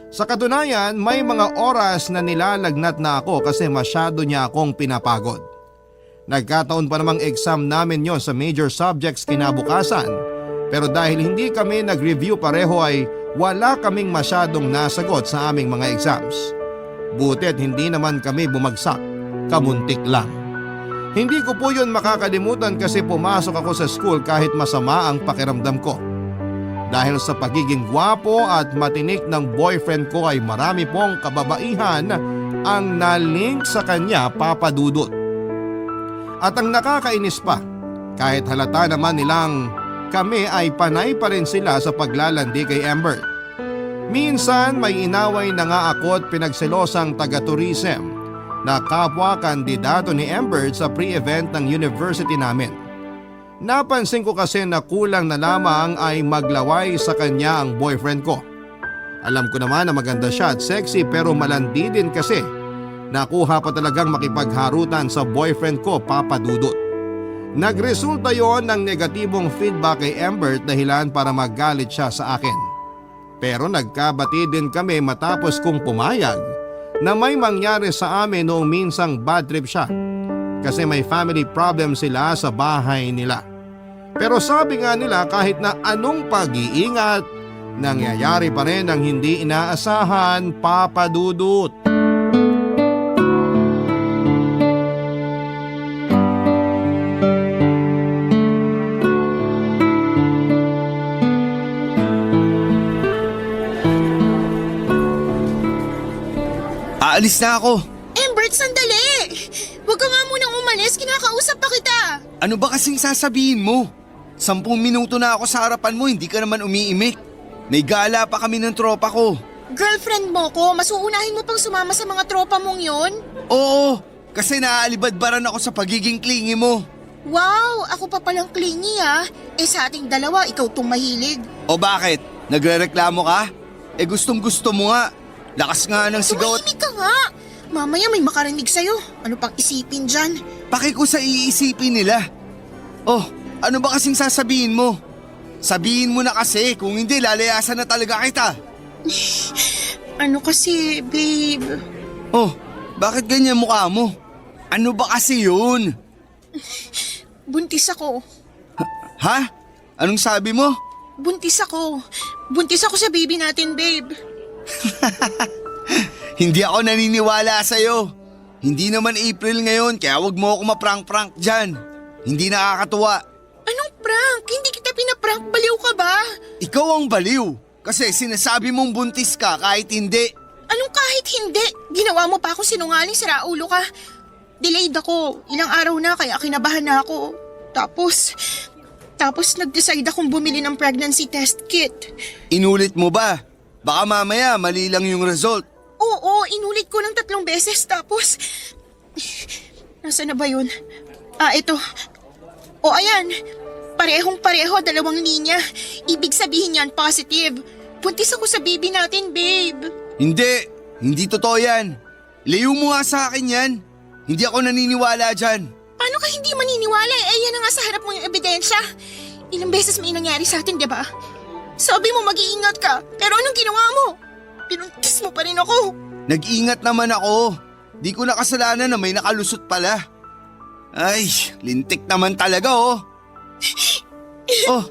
Sa katunayan may mga oras na nilalagnat na ako kasi masyado niya akong pinapagod. Nagkataon pa namang exam namin yon sa major subjects kinabukasan. Pero dahil hindi kami nag-review pareho ay wala kaming masyadong nasagot sa aming mga exams. Butit hindi naman kami bumagsak, kamuntik lang. Hindi ko po yun makakalimutan kasi pumasok ako sa school kahit masama ang pakiramdam ko. Dahil sa pagiging gwapo at matinik ng boyfriend ko ay marami pong kababaihan ang nalink sa kanya, Papa Dudut. At ang nakakainis pa, kahit halata naman nilang kami ay panay pa rin sila sa paglalandi kay Amber. Minsan may inaway na nga ako at pinagselosang taga-tourism na kapwa kandidato ni Amber sa pre-event ng university namin. Napansin ko kasi na kulang na lamang ay maglaway sa kanya ang boyfriend ko. Alam ko naman na maganda siya at sexy pero malandi din kasi. Nakuha pa talagang makipagharutan sa boyfriend ko, Papa Dudut. Nagresulta yon ng negatibong feedback kay Amber dahilan para magalit siya sa akin. Pero nagkabati din kami matapos kong pumayag na may mangyari sa amin noong minsang bad trip siya. Kasi may family problem sila sa bahay nila. Pero sabi nga nila kahit na anong pag-iingat, nangyayari pa rin ang hindi inaasahan, Papa Dudut. Aalis na ako. Embert, sandali! Huwag ka nga munang umalis, kinakausap pa kita. Ano ba kasing sasabihin mo? 10 minuto na ako sa harapan mo, hindi ka naman umiimik. May gala pa kami ng tropa ko. Girlfriend mo ko, mas uunahin mo pang sumama sa mga tropa mong yon? Oo, kasi naaalibadbaran ako sa pagiging clingy mo. Wow, ako pa palang clingy ah. Sa ating dalawa, ikaw tong mahilig. O bakit? Nagrereklamo ka? Gustong gusto mo nga. Lakas nga ng sigaw at Tumahimik ka nga. Mamaya may makarinig sa'yo. Ano pang isipin dyan? pakiko sa iisipin nila. Oh, ano ba kasing sasabihin mo? Sabihin mo na kasi, kung hindi lalayasan na talaga kita. Ano kasi, babe? Oh, bakit ganyan mukha mo? Ano ba kasi yun? Buntis ako. Ha? Anong sabi mo? Buntis ako. Buntis ako sa baby natin, babe. Hindi ako naniniwala sa'yo. Hindi naman April ngayon, kaya wag mo ako maprank-prank dyan. Hindi nakakatuwa. Anong prank? Hindi kita pinaprank. Baliw ka ba? Ikaw ang baliw. Kasi sinasabi mong buntis ka kahit hindi. Anong kahit hindi? Ginawa mo pa ako sinungaling, siraulo ka. Delayed ako. Ilang araw na kaya kinabahan na ako. Tapos nag-decide akong bumili ng pregnancy test kit. Inulit mo ba? Baka mamaya mali lang yung result. Oo, inulit ko ng 3 beses tapos... Nasaan na ba yun? Ito. O ayan, parehong-pareho, 2 linya. Ibig sabihin yan, positive. Buntis ako sa baby natin, babe. Hindi totoo yan. Layo mo nga sa akin yan. Hindi ako naniniwala dyan. Paano ka hindi maniniwala? Yan na nga sa harap mo yung ebidensya. Ilang beses may nangyari sa atin, di ba? Sabi mo mag-iingat ka, pero anong ginawa mo? Pinuntis mo pa rin ako. Nag-ingat naman ako. Di ko nakasalanan na may nakalusot pala. Ay, lintik naman talaga oh. Oh,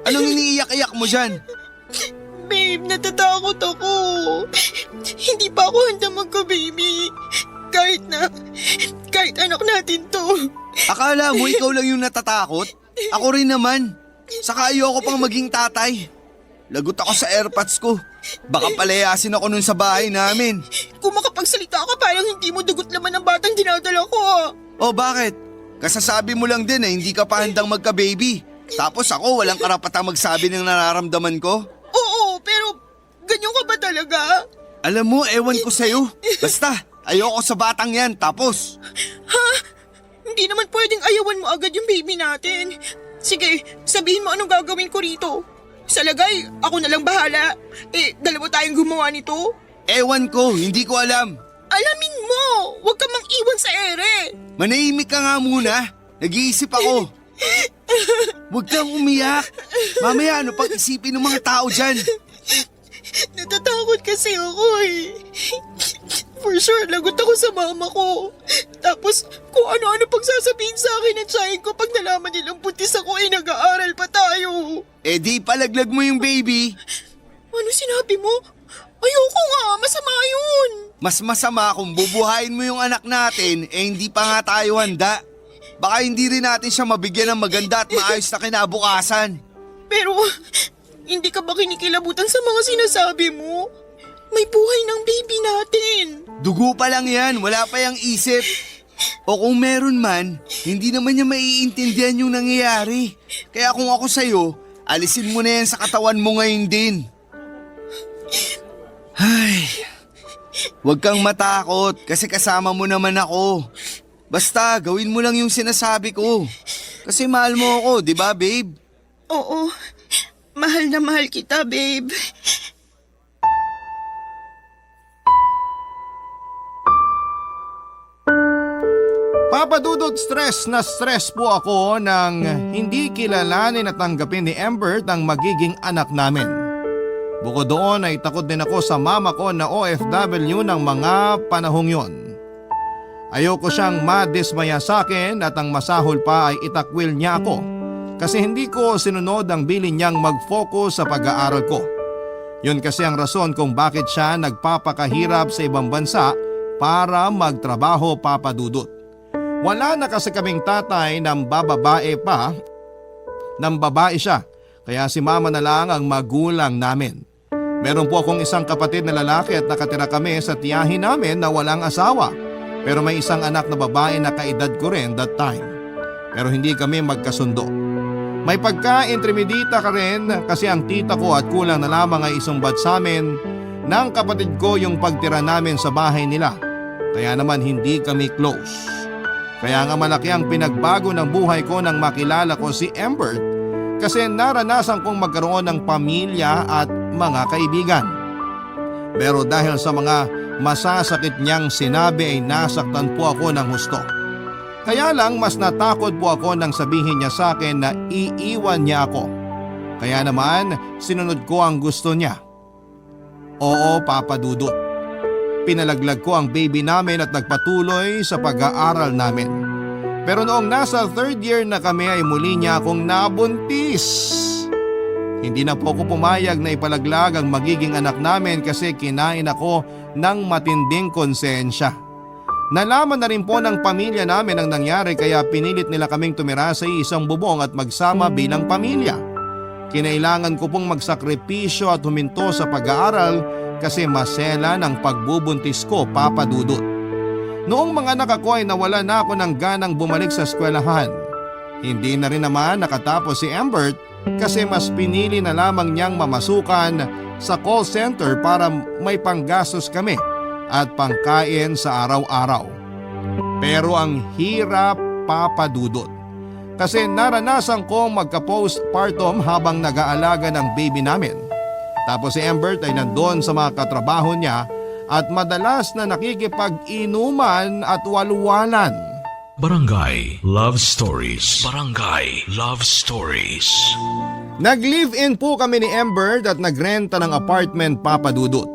anong iniiyak-iyak mo dyan? Babe, natatakot ako. Hindi pa ako handa magka-baby. Kahit anak natin to. Akala mo ikaw lang yung natatakot? Ako rin naman. Saka ayoko pang maging tatay. Lagot ako sa airpods ko. Baka palayasin ako nun sa bahay namin. Kung makapagsalita ka, parang hindi mo dugot laman ang batang dinadala ko. Oh, bakit? Kasasabi mo lang din na hindi ka pa handang magka-baby. Tapos ako walang karapatang magsabi ng nararamdaman ko? Oo, pero ganyan ka ba talaga? Alam mo, ewan ko sa'yo. Basta, ayoko sa batang yan, tapos. Ha? Hindi naman pwedeng ayawan mo agad yung baby natin. Sige, sabihin mo anong gagawin ko rito. Sa lagay, ako na lang bahala. 2 tayong gumawa nito. Ewan ko, hindi ko alam. Alamin mo, huwag ka mang iwan sa ere. Manahimik ka nga muna. Nag-iisip ako. Huwag kang umiyak. Mamaya ano pang isipin ng mga tao dyan? Natatakot kasi ako eh. For sure, lagot ako sa mama ko. Tapos, kung ano-ano pang sasabihin sa akin at tiyahin ko pag nalaman nilang buntis ako ay nag-aaral pa tayo. Di palaglag mo yung baby. Ano sinabi mo? Ayoko nga, masama yun. Mas masama kung bubuhayin mo yung anak natin, hindi pa nga tayo handa. Baka hindi rin natin siya mabigyan ng maganda at maayos na kinabukasan. Pero, hindi ka ba kinikilabutan sa mga sinasabi mo? May buhay ng baby natin. Dugo pa lang yan, wala pa yung isip. O kung meron man, hindi naman niya maiintindihan yung nangyayari. Kaya kung ako sa'yo, alisin mo na yan sa katawan mo ngayon din. Ay, huwag kang matakot kasi kasama mo naman ako. Basta gawin mo lang yung sinasabi ko. Kasi mahal mo ako, di ba babe? Oo, mahal na mahal kita, babe. Papadudot, stress na stress po ako nang hindi kilalanin at tanggapin ni Embert ang magiging anak namin. Bukod doon ay takot din ako sa mama ko na OFW ng mga panahong yon. Ayoko siyang madismaya sa akin at ang masahol pa ay itakwil niya ako kasi hindi ko sinunod ang bilin niyang mag-focus sa pag-aaral ko. Yun kasi ang rason kung bakit siya nagpapakahirap sa ibang bansa para magtrabaho, Papa Dudut. Wala na kasi kaming tatay ng babae siya, kaya si mama na lang ang magulang namin. Meron po akong isang kapatid na lalaki at nakatira kami sa tiyahin namin na walang asawa. Pero may isang anak na babae na kaedad ko rin that time. Pero hindi kami magkasundo. May pagka-intermedita ka rin kasi ang tita ko at kulang na lamang ay isumbat sa amin ng kapatid ko yung pagtira namin sa bahay nila. Kaya naman hindi kami close. Kaya nga malaki ang pinagbago ng buhay ko nang makilala ko si Embert kasi naranasan kong magkaroon ng pamilya at mga kaibigan. Pero dahil sa mga masasakit niyang sinabi ay nasaktan po ako ng husto. Kaya lang mas natakot po ako nang sabihin niya sa akin na iiwan niya ako. Kaya naman sinunod ko ang gusto niya. Oo, Papa Dudut. Pinalaglag ko ang baby namin at nagpatuloy sa pag-aaral namin. Pero noong nasa 3rd year na kami ay muli niya akong nabuntis. Hindi na po ako pumayag na ipalaglag ang magiging anak namin kasi kinain ako ng matinding konsensya. Nalaman na rin po ng pamilya namin ang nangyari kaya pinilit nila kaming tumira sa isang bubong at magsama bilang pamilya. Kinailangan ko pong magsakripisyo at huminto sa pag-aaral kasi masela ng pagbubuntis ko, Papa Dudut. Noong mga anak ako ay nawala na ako ng ganang bumalik sa eskwelahan. Hindi na rin naman nakatapos si Embert kasi mas pinili na lamang niyang mamasukan sa call center para may panggastos kami at pangkain sa araw-araw. Pero ang hirap, Papa Dudut. Kasi naranasan kong magka-postpartum habang nag-aalaga ng baby namin. Tapos si Embert ay nandoon sa mga katrabaho niya at madalas na nakikipag-inuman at walwalan. Barangay Love Stories. Barangay Love Stories. Nag-live-in po kami ni Embert at nagrenta ng apartment, Papa Dudut.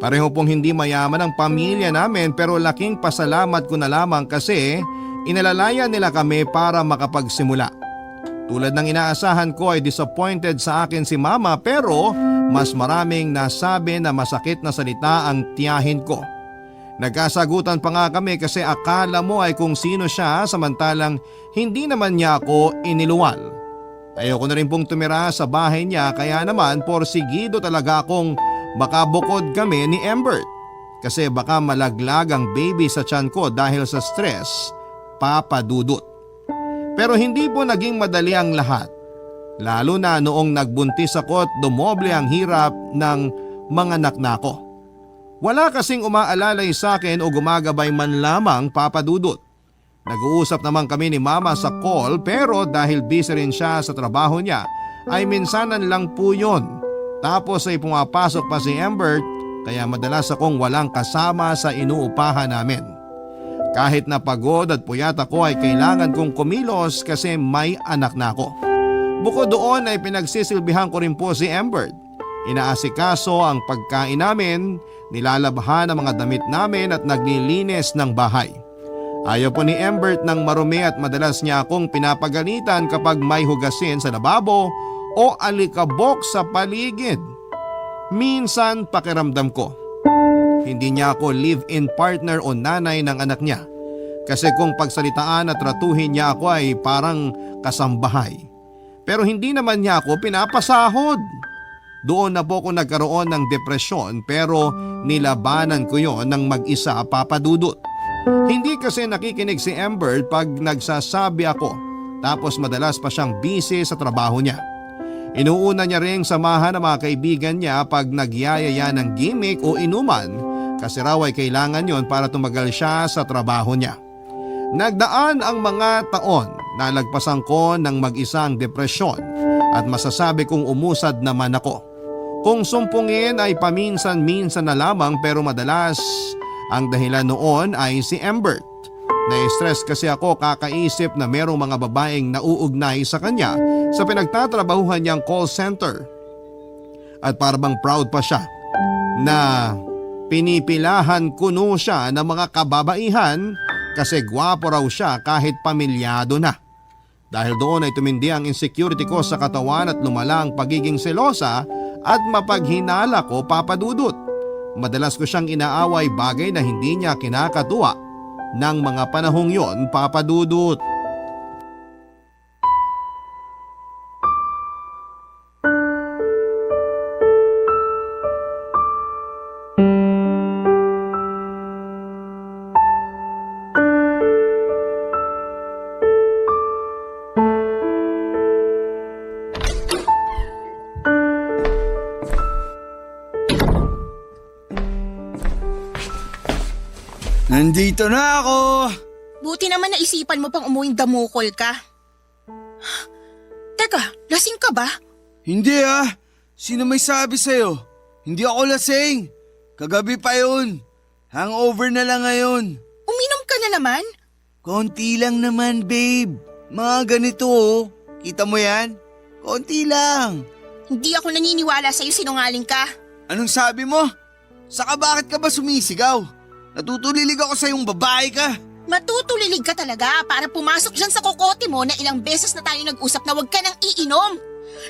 Pareho pong hindi mayaman ang pamilya namin pero laking pasalamat ko na lamang kasi inalalayan nila kami para makapagsimula. Tulad ng inaasahan ko ay disappointed sa akin si Mama pero mas maraming nasabi na masakit na salita ang tiyahin ko. Nagkasagutan pa nga kami kasi akala mo ay kung sino siya samantalang hindi naman niya ako iniluwal. Ayoko na rin pong tumira sa bahay niya kaya naman porsigido talaga akong makabukod kami ni Embert. Kasi baka malaglag ang baby sa tiyan ko dahil sa stress, Papa Dudut. Pero hindi po naging madali ang lahat. Lalo na noong nagbuntis ako at dumoble ang hirap ng mga anak na ako. Wala kasing umaalalay sa akin o gumagabay man lamang, Papa Dudut. Nag-uusap naman kami ni Mama sa call pero dahil busy rin siya sa trabaho niya ay minsanan lang po yun. Tapos ay pumapasok pa si Embert kaya madalas akong walang kasama sa inuupahan namin. Kahit na pagod at puyat ako ay kailangan kong kumilos kasi may anak na ako. Bukod doon ay pinagsisilbihan ko rin po si Embert. Inaasikaso ang pagkain namin, nilalabhan ang mga damit namin at naglilinis ng bahay. Ayaw po ni Embert ng marumi at madalas niya akong pinapagalitan kapag may hugasin sa lababo o alikabok sa paligid. Minsan pakiramdam ko, hindi niya ako live-in partner o nanay ng anak niya. Kasi kung pagsalitaan at tratuhin niya ako ay parang kasambahay. Pero hindi naman niya ako pinapasahod. Doon na po ako nagkaroon ng depresyon pero nilabanan ko yon ng mag-isa, Papa Dudut. Hindi kasi nakikinig si Embert pag nagsasabi ako tapos madalas pa siyang busy sa trabaho niya. Inuuna niya ring samahan ang mga kaibigan niya pag nagyayaya ng gimmick o inuman kasi raw ay kailangan yon para tumagal siya sa trabaho niya. Nagdaan ang mga taon, nalagpasan ko ng mag-isang depresyon at masasabi kong umusad naman ako. Kung sumpungin ay paminsan-minsan na lamang pero madalas ang dahilan noon ay si Embert. Na-stress kasi ako kakaisip na merong mga babaeng nauugnay sa kanya sa pinagtatrabahuhan niyang call center. At parang proud pa siya na pinipilahan kuno siya ng mga kababaihan kasi gwapo raw siya kahit pamilyado na. Dahil doon ay tumindi ang insecurity ko sa katawan at lumala ang pagiging selosa at mapaghinala ko, Papa Dudut. Madalas ko siyang inaaway, bagay na hindi niya kinakatuwa ng mga panahong yon, Papa Dudut. Nandito na ako! Buti naman naisipan mo pang umuwing damukol ka. Teka, lasing ka ba? Hindi ah! Sino may sabi sa'yo? Hindi ako lasing! Kagabi pa yun! Hangover na lang ngayon! Uminom ka na naman? Konti lang naman, babe. Mga ganito oh. Kita mo yan? Konti lang. Hindi ako naniniwala sa'yo, sinungaling ka. Anong sabi mo? Saka bakit ka ba sumisigaw? Natutulilig ako sa yung babae ka. Matutulilig ka talaga para pumasok dyan sa kokote mo na ilang beses na tayo nag-usap na huwag ka nang iinom.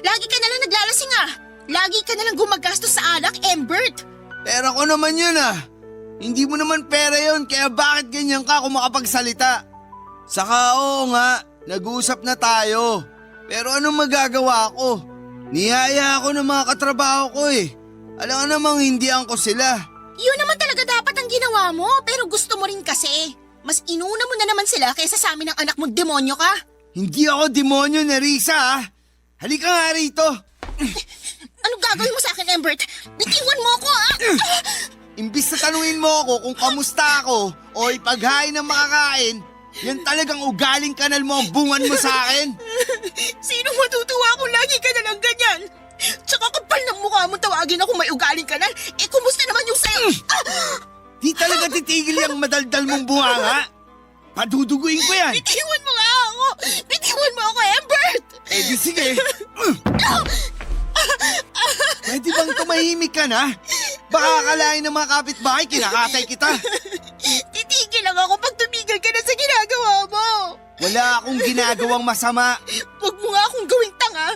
Lagi ka na lang naglalasing ah. Lagi ka na lang gumagastos sa alak, Embert. Pera ko naman yun ah. Hindi mo naman pera yun, kaya bakit ganyan ka kung makapagsalita? Saka oo nga, nag-uusap na tayo. Pero anong magagawa ko? Niyaya ako ng mga katrabaho ko eh. Alam ka namang hindihan ko sila. Yun naman talaga dapat ang ginawa mo, pero gusto mo rin kasi. Mas inuna mo na naman sila kaysa sa amin ng anak mong demonyo ka. Hindi ako demonyo, Nerissa ah. Halika nga rito. Anong gagawin mo sa akin, Embert? Bitiwan mo ako ah! Imbis na tanungin mo ako kung kamusta ako o ipaghain ng makakain, yan talagang ugaling kanal mo ang bungan mo sa akin. Sino matutuwa kung lagi ka na lang ganyan? Tsaka kapal ng mukha mo tawagin ako may ugaling kanal. Eh kumusta naman yung sa'yo? Di talaga titigil yung madaldal mong bunganga. Paduduguin ko yan. Bitiwan mo nga ako! Bitiwan mo ako, Embert! Eh di sige. Pwede bang tumahimik ka na? Baka akalain ng mga kapitbahay kinakatay kita. Titigil lang ako pag tumigil ka na sa ginagawa mo. Wala akong ginagawang masama. Huwag mo nga akong gawing tanga.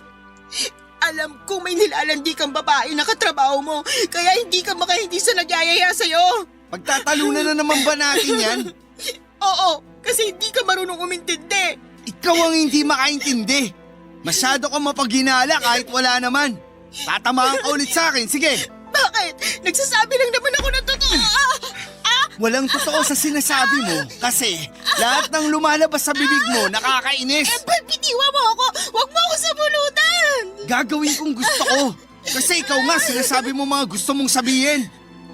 Alam ko may nilalandi kang babae na katrabaho mo, kaya hindi ka makahindi sa nagyayaya sa'yo. Pagtatalunan na naman ba natin yan? Oo, kasi hindi ka marunong umintindi. Ikaw ang hindi makaintindi. Masyado kang mapaghinala kahit wala naman. Tatamaan ka ulit sa akin, sige. Bakit? Nagsasabi lang naman ako ng totoo. Walang totoo sa sinasabi mo kasi lahat ng lumalabas sa bibig mo nakakainis. Embert, bitiwan mo ako. Huwag mo ako sabulutan. Gagawin kong gusto ko kasi ikaw nga sinasabi mo mga gusto mong sabihin.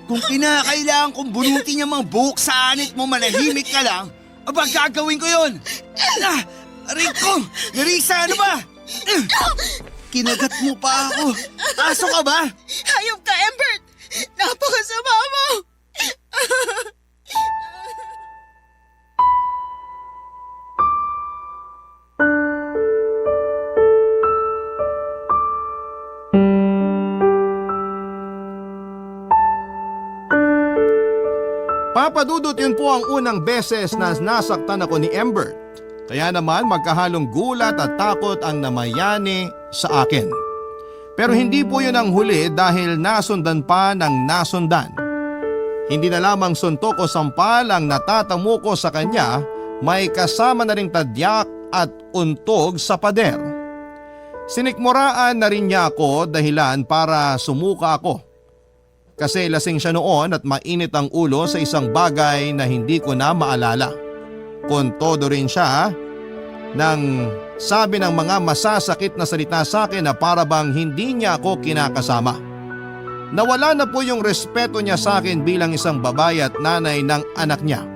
Kung kinakailangan kong bunutin yung mga buhok sa anit mo, manahimik ka lang, aba gagawin ko yun. Rico, Nerissa, ano ba? Kinagat mo pa ako. Aso ka ba? Hayop ka, Embert. Napakasama mo. Papa Dudut, yun po ang unang beses na nasaktan ako ni Embert. Kaya naman magkahalong gulat at takot ang namayani sa akin. Pero hindi po yun ang huli dahil nasundan pa ng nasundan. Hindi na lamang suntok o sampal ang natatamo ko sa kanya, may kasama na ring tadyak at untog sa pader. Sinikmuraan na rin niya ako dahilan para sumuka ako. Kasi lasing siya noon at mainit ang ulo sa isang bagay na hindi ko na maalala. Kontodo rin siya nang sabi ng mga masasakit na salita sa akin na para bang hindi niya ako kinakasama. Nawala na po yung respeto niya sa akin bilang isang babae at nanay ng anak niya.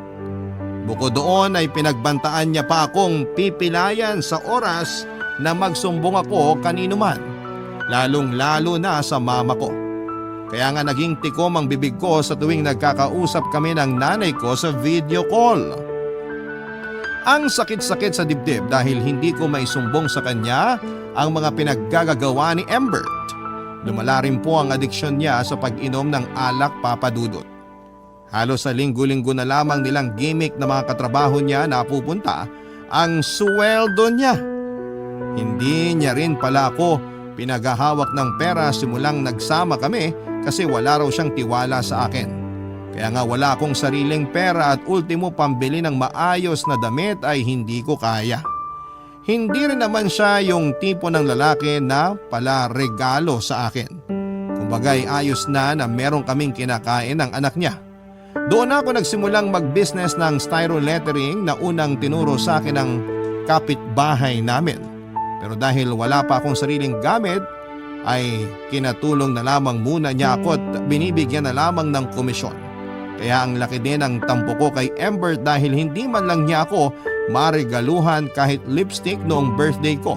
Bukod doon ay pinagbantaan niya pa akong pipilayan sa oras na magsumbong ako kanino man, lalong-lalo na sa mama ko. Kaya nga naging tikom ang bibig ko sa tuwing nagkakausap kami ng nanay ko sa video call. Ang sakit-sakit sa dibdib dahil hindi ko maisumbong sa kanya ang mga pinaggagawa ni Embert. Lumala rin po ang adiksyon niya sa pag-inom ng alak, Papa Dudut. Halos sa linggo-linggo na lamang nilang gimmick na mga katrabaho niya na pupunta ang sweldo niya Hindi niya rin pala ako pinaghahawak ng pera simulang nagsama kami kasi wala raw siyang tiwala sa akin. Kaya nga wala akong sariling pera at ultimo pambili ng maayos na damit ay hindi ko kaya. Hindi rin naman siya yung tipo ng lalaki na pala regalo sa akin. Kumbagay ayos na meron kaming kinakain ng anak niya. Doon ako nagsimulang mag-business ng styro lettering na unang tinuro sa akin ng kapitbahay namin. Pero dahil wala pa akong sariling gamit, ay kinatulong na lamang muna niya ako at binibigyan na lamang ng komisyon. Kaya ang laki din ang tampo ko kay Ember dahil hindi man lang niya ako maregaluhan kahit lipstick noong birthday ko.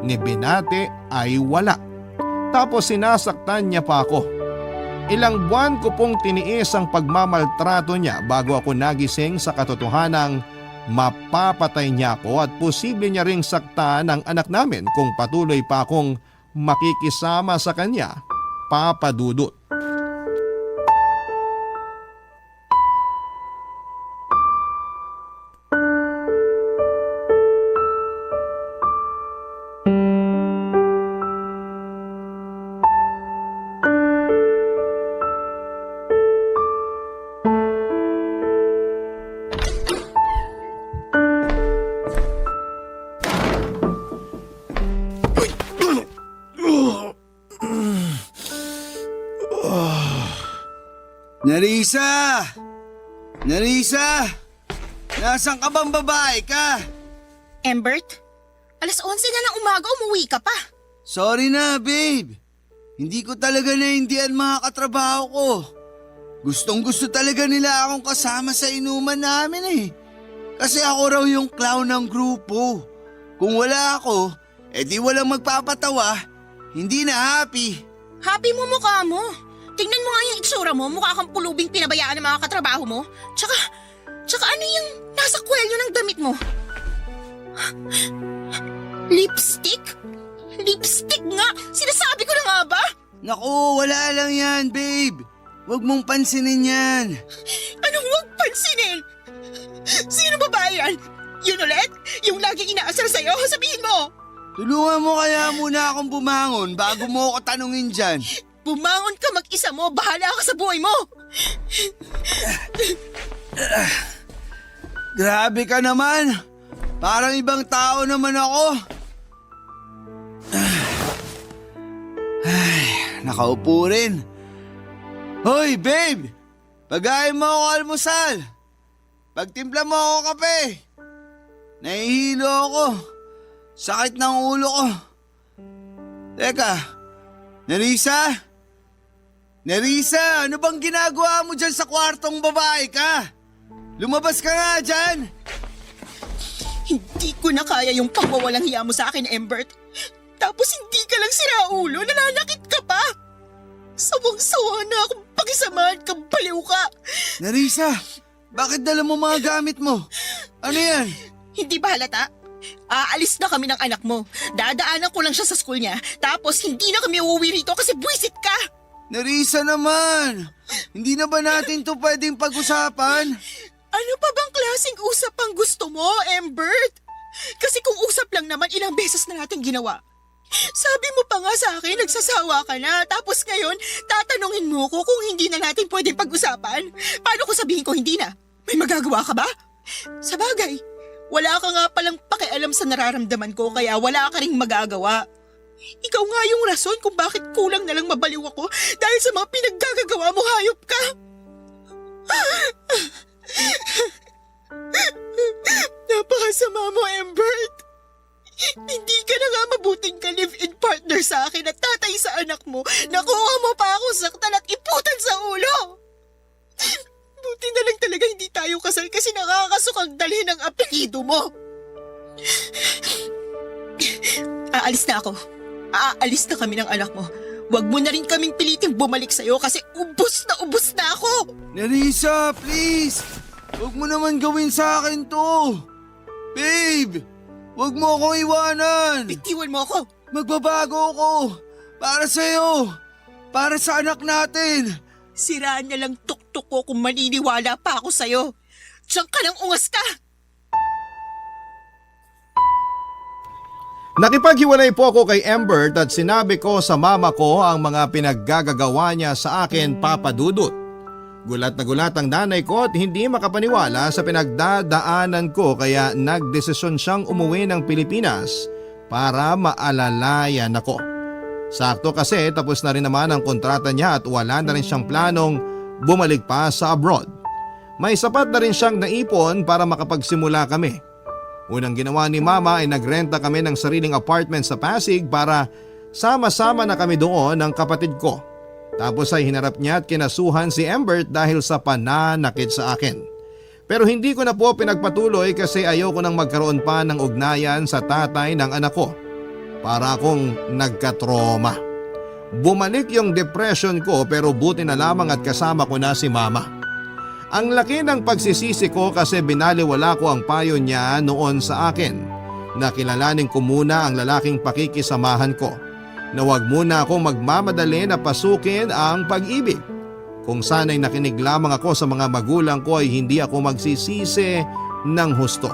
Ni binate ay wala. Tapos sinasaktan niya pa ako. Ilang buwan ko pong tiniis ang pagmamaltrato niya bago ako nagising sa katotohanang mapapatay niya ako at posible niya ring saktan ang anak namin kung patuloy pa akong makikisama sa kanya, Papa Dudut. Narisa! Narisa! Nasaan ka bang babae ka? Embert, alas 11 na ng umaga, umuwi ka pa. Sorry na, babe. Hindi ko talaga naindihan mga katrabaho ko. Gustong gusto talaga nila akong kasama sa inuman namin eh. Kasi ako raw yung clown ng grupo. Kung wala ako, edi walang magpapatawa. Hindi na happy. Happy mo mukha mo. Tingnan mo nga yung itsura mo, mukha kang pulubing pinabayaan ng mga katrabaho mo. Tsaka ano yung nasa kwelyo ng damit mo? Lipstick? Lipstick nga! Sinasabi ko na nga ba? Naku, wala lang yan, babe. Huwag mong pansinin yan. Anong huwag pansinin? Sino ba ba yan? Yun ulit? Yung laging inaasar sa'yo? Sabihin mo! Tulungan mo kaya muna akong bumangon bago mo ako tanungin dyan. Bumangon ka mag-isa mo, bahala ka sa buhay mo! Grabe ka naman. Parang ibang tao naman ako. Ay, nakaupo rin. Hoy, babe! Pagayin mo ako almusal. Pagtimpla mo ako kape. Nahihilo ako. Sakit ng ulo ko. Teka, Nerissa? Nerissa, ano bang ginagawa mo dyan sa kwartong babae ka? Lumabas ka nga dyan! Hindi ko na kaya yung pagwawalang hiya mo sa akin, Embert. Tapos hindi ka lang siraulo, nananakit ka pa. Sawang-sawa na akong pakisamahan kang baliw ka. Nerissa, bakit dala mo mga gamit mo? Ano yan? Hindi ba halata? Aalis na kami ng anak mo. Dadaanan ko lang siya sa school niya. Tapos hindi na kami uuwi rito kasi buwisit ka. Nerissa naman! Hindi na ba natin to pwedeng pag-usapan? Ano pa bang klaseng usap ang gusto mo, Embert? Kasi kung usap lang naman, ilang beses na natin ginawa. Sabi mo pa nga sa akin, nagsasawa ka na. Tapos ngayon, tatanungin mo ko kung hindi na natin pwedeng pag-usapan. Paano ko sabihin ko hindi na? May magagawa ka ba? Sa bagay, wala ka nga palang pakialam sa nararamdaman ko kaya wala ka ring magagawa. Ikaw nga yung rason kung bakit kulang na lang mabaliw ako dahil sa mga pinaggagawa mo, hayop ka. Napakasama mo, Embert. Hindi ka na nga mabuting ka-live-in partner sa akin at tatay sa anak mo. Nakuha mo pa ako saktan at iputan sa ulo. Buti na lang talaga hindi tayo kasal kasi nakakasukang dalhin ang apelyido mo. Aalis na ako. Aalis na kami ng anak mo. Huwag mo na rin kaming piliting bumalik sa'yo kasi ubos na ako. Nerissa, please! Huwag mo naman gawin sa akin to! Babe! Huwag mo akong iwanan! Bitiwan mo ako. Magbabago ako! Para sa'yo! Para sa anak natin! Siraan niya lang tuktok ko kung maniniwala pa ako sa'yo. Diyan ka nang ungas ka! Nakipaghiwalay po ako kay Embert at sinabi ko sa mama ko ang mga pinaggagawa niya sa akin, Papa Dudut. Gulat na gulat ang nanay ko at hindi makapaniwala sa pinagdadaanan ko kaya nagdesisyon siyang umuwi ng Pilipinas para maalalayan ako. Sakto kasi tapos na rin naman ang kontrata niya at wala na rin siyang planong bumalik pa sa abroad. May sapat na rin siyang naipon para makapagsimula kami. Unang ginawa ni mama ay nagrenta kami ng sariling apartment sa Pasig para sama-sama na kami doon ng kapatid ko. Tapos ay hinarap niya at kinasuhan si Embert dahil sa pananakit sa akin. Pero hindi ko na po pinagpatuloy kasi ayoko nang magkaroon pa ng ugnayan sa tatay ng anak ko. Para akong nagkatroma. Bumalik yung depression ko pero buti na lamang at kasama ko na si mama. Ang laki ng pagsisisi ko kasi binaliwala ko ang payo niya noon sa akin na kilalanin ko muna ang lalaking pakikisamahan ko na huwag muna akong magmamadali na pasukin ang pag-ibig. Kung sana'y nakinig lamang ako sa mga magulang ko ay hindi ako magsisisi ng husto.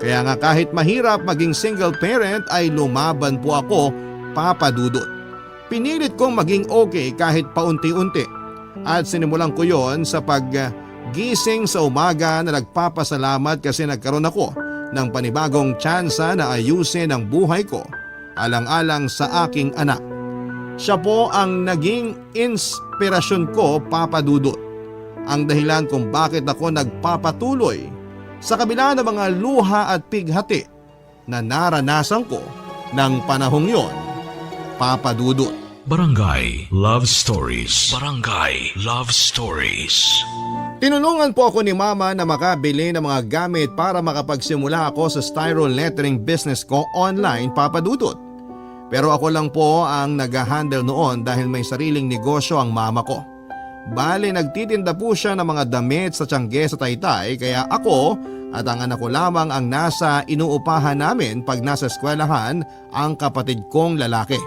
Kaya nga kahit mahirap maging single parent ay lumaban po ako, Papa Dudut. Pinilit kong maging okay kahit paunti-unti at sinimulan ko yon sa gising sa umaga na nagpapasalamat kasi nagkaroon ako ng panibagong tsansa na ayusin ang buhay ko alang-alang sa aking anak. Siya po ang naging inspirasyon ko, Papa Dudut. Ang dahilan kung bakit ako nagpapatuloy sa kabila ng mga luha at pighati na naranasan ko ng panahong yon, Papa Dudut. Barangay Love Stories. Barangay Love Stories. Tinulungan po ako ni mama na makabili ng mga gamit para makapagsimula ako sa styro lettering business ko online, Papa Dudut. Pero ako lang po ang nag-handle noon dahil may sariling negosyo ang mama ko. Bale nagtitinda po siya ng mga damit sa Tiangge sa Taytay kaya ako at ang anak ko lamang ang nasa inuupahan namin pag nasa eskwelahan ang kapatid kong lalaki.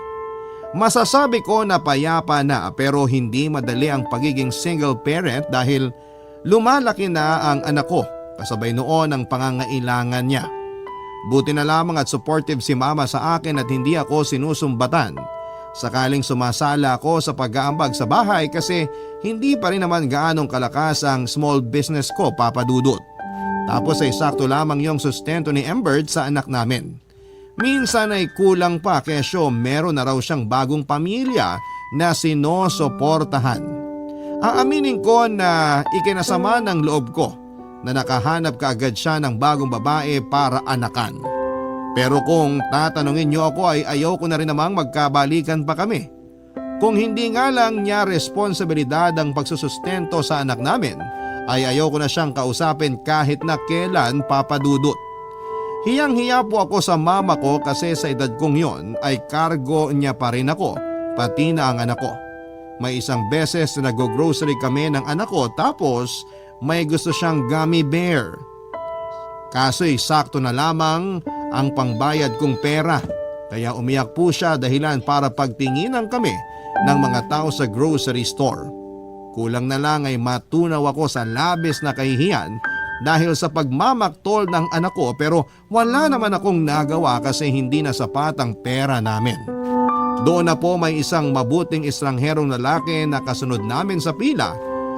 Masasabi ko na payapa na pero hindi madali ang pagiging single parent dahil lumalaki na ang anak ko kasabay noon ang pangangailangan niya. Buti na lamang at supportive si mama sa akin at hindi ako sinusumbatan. Sakaling sumasala ako sa pag-aambag sa bahay kasi hindi pa rin naman gaanong kalakas ang small business ko, Papa Dudut. Tapos ay sakto lamang yung sustento ni Embert sa anak namin. Minsan ay kulang pa kesyo meron na raw siyang bagong pamilya na sinusuportahan. Aaminin ko na ikinasama ng loob ko na nakahanap kaagad siya ng bagong babae para anakan. Pero kung tatanungin niyo ako ay ayaw ko na rin namang magkabalikan pa kami. Kung hindi nga lang niya responsibilidad ang pagsusustento sa anak namin, ay ayaw ko na siyang kausapin kahit na kailan, Papa Dudut. Hiyang-hiya po ako sa mama ko kasi sa edad kong yon ay kargo niya pa rin ako, pati na ang anak ko. May isang beses na nag-grocery kami ng anak ko tapos may gusto siyang gummy bear. Kaso'y sakto na lamang ang pangbayad kong pera. Kaya umiyak po siya dahilan para pagtinginan kami ng mga tao sa grocery store. Kulang na lang ay matunaw ako sa labis na kahihiyan dahil sa pagmamaktol ng anak ko pero wala naman akong nagawa kasi hindi na sapat ang pera namin. Doon na po may isang mabuting estrangherong lalaki na kasunod namin sa pila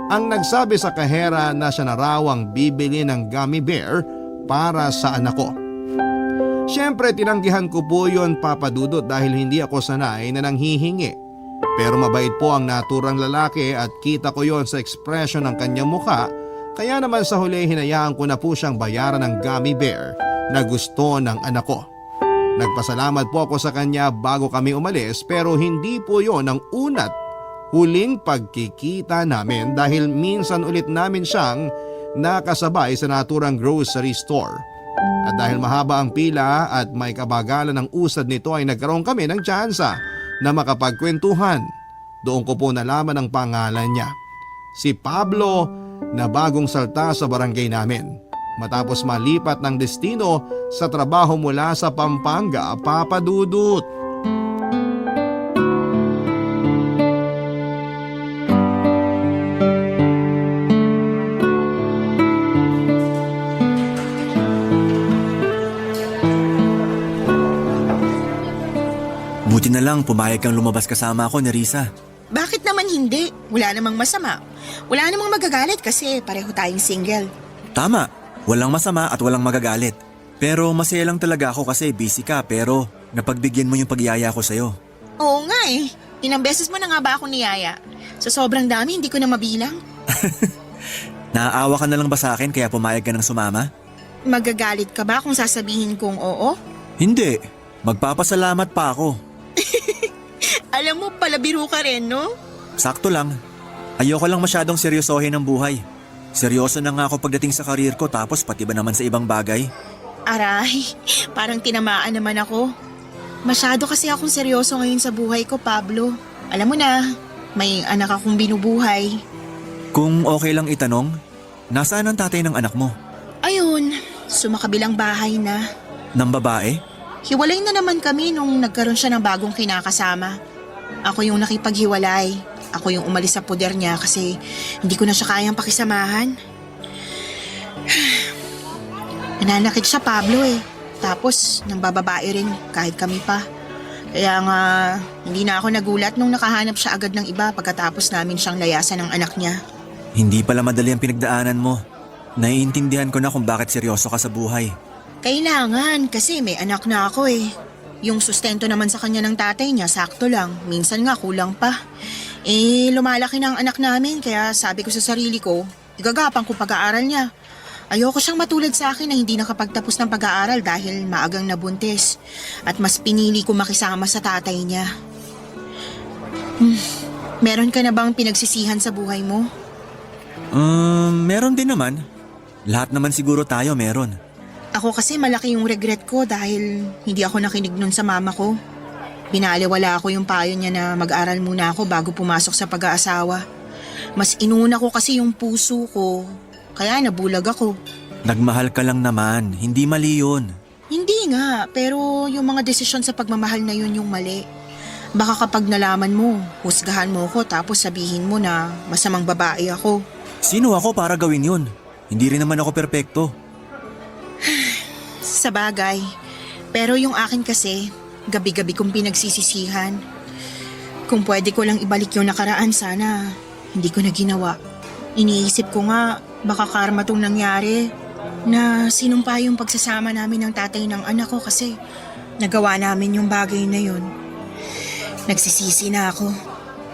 ang nagsabi sa kahera na siya na raw ang bibili ng gummy bear para sa anak ko. Siyempre tinanggihan ko po yon, Papa Dudut, dahil hindi ako sanay na nanghihingi. Pero mabait po ang naturang lalaki at kita ko yon sa ekspresyon ng kanyang mukha. Kaya naman sa huli hinayaan ko na po siyang bayaran ng gummy bear na gusto ng anak ko. Nagpasalamat po ako sa kanya bago kami umalis pero hindi po yon ang una't huling pagkikita namin dahil minsan ulit namin siyang nakasabay sa naturang grocery store. At dahil mahaba ang pila at may kabagalan ng usad nito ay nagkaroon kami ng tsansa na makapagkwentuhan. Doon ko po nalaman ang pangalan niya. Si Pablo na bagong salta sa barangay namin. Matapos malipat ng destino sa trabaho mula sa Pampanga, Papa Dudut. Buti na lang pumayag kang lumabas kasama ako ni Risa. Bakit naman hindi? Wala namang masama. Wala namang magagalit kasi pareho tayong single. Tama, walang masama at walang magagalit. Pero masaya lang talaga ako kasi busy ka pero napagbigyan mo yung pagyaya ko sa'yo. Oo nga eh. Ilang beses mo na nga ba ako niyaya? Sa sobrang dami, hindi ko na mabilang. Naaawa ka na lang ba sa akin kaya pumayag ka ng sumama? Magagalit ka ba kung sasabihin kong oo? Hindi, magpapasalamat pa ako. Alam mo, palabiro ka rin, no? Sakto lang. Ayoko lang masyadong seryosohin ang buhay. Seryoso na nga ako pagdating sa karir ko tapos pati ba naman sa ibang bagay? Aray, parang tinamaan naman ako. Masyado kasi akong seryoso ngayon sa buhay ko, Pablo. Alam mo na, may anak akong binubuhay. Kung okay lang itanong, nasaan ang tatay ng anak mo? Ayun, sumakabilang bahay na. Ng babae? Hiwalay na naman kami nung nagkaroon siya ng bagong kinakasama. Ako yung nakipaghiwalay. Ako yung umalis sa poder niya kasi hindi ko na siya kayang pakisamahan. Nananakit siya, Pablo eh. Tapos, nang bababae rin kahit kami pa. Kaya nga, hindi na ako nagulat nung nakahanap siya agad ng iba pagkatapos namin siyang layasan ng anak niya. Hindi pala madali ang pinagdaanan mo. Naiintindihan ko na kung bakit seryoso ka sa buhay. Kailangan kasi may anak na ako eh. Yung sustento naman sa kanya ng tatay niya, sakto lang. Minsan nga kulang pa. Eh, lumalaki na ang anak namin kaya sabi ko sa sarili ko, igagapang ko pag-aaral niya. Ayoko siyang matulad sa akin na hindi nakapagtapos ng pag-aaral dahil maagang nabuntis. At mas pinili ko makisama sa tatay niya. Meron ka na bang pinagsisihan sa buhay mo? Meron din naman. Lahat naman siguro tayo meron. Ako kasi malaki yung regret ko dahil hindi ako nakinig nun sa mama ko. Binaliwala ko yung payo niya na mag-aral muna ako bago pumasok sa pag-aasawa. Mas inuna ko kasi yung puso ko, kaya nabulag ako. Nagmahal ka lang naman, hindi mali yun. Hindi nga, pero yung mga desisyon sa pagmamahal na yun yung mali. Baka kapag nalaman mo, husgahan mo ko tapos sabihin mo na masamang babae ako. Sino ako para gawin yun? Hindi rin naman ako perpekto. Sa bagay, pero yung akin kasi, gabi-gabi kong pinagsisisihan. Kung pwede ko lang ibalik yung nakaraan, sana hindi ko na ginawa. Iniisip ko nga, baka karma tong nangyari na sinumpa yung pagsasama namin ng tatay ng anak ko kasi nagawa namin yung bagay na yun. Nagsisisi na ako.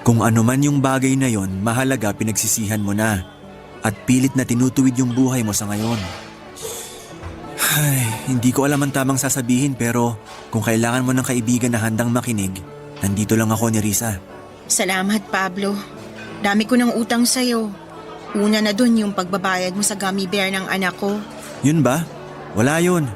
Kung ano man yung bagay na yon, mahalaga pinagsisihan mo na. At pilit na tinutuwid yung buhay mo sa ngayon. Ay, hindi ko alam ang tamang sasabihin pero kung kailangan mo ng kaibigan na handang makinig, nandito lang ako ni Risa. Salamat, Pablo. Dami ko ng utang sa'yo. Una na dun yung pagbabayad mo sa gummy bear ng anak ko. Yun ba? Wala yun.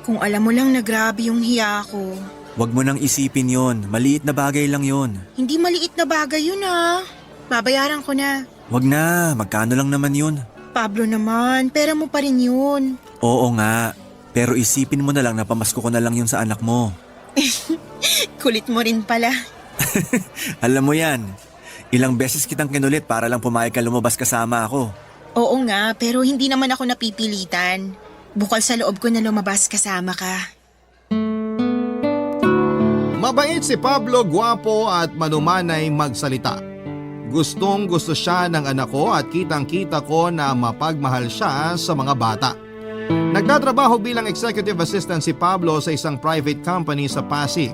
Kung alam mo lang na grabe yung hiya ko. Huwag mo nang isipin yon. Maliit na bagay lang yon. Hindi maliit na bagay yun ah. Babayaran ko na. Huwag na, magkano lang naman yun. Pablo naman, pera mo pa rin yun. Oo nga, pero isipin mo na lang na pamasko ko na lang yun sa anak mo. Kulit mo rin pala. Alam mo yan, ilang beses kitang kinulit para lang pumayag ka lumabas kasama ako. Oo nga, pero hindi naman ako napipilitan. Bukal sa loob ko na lumabas kasama ka. Mabait si Pablo, gwapo at manumanay magsalita. Gustong gusto siya ng anak ko at kitang-kita ko na mapagmahal siya sa mga bata. Nagtatrabaho bilang executive assistant si Pablo sa isang private company sa Pasig.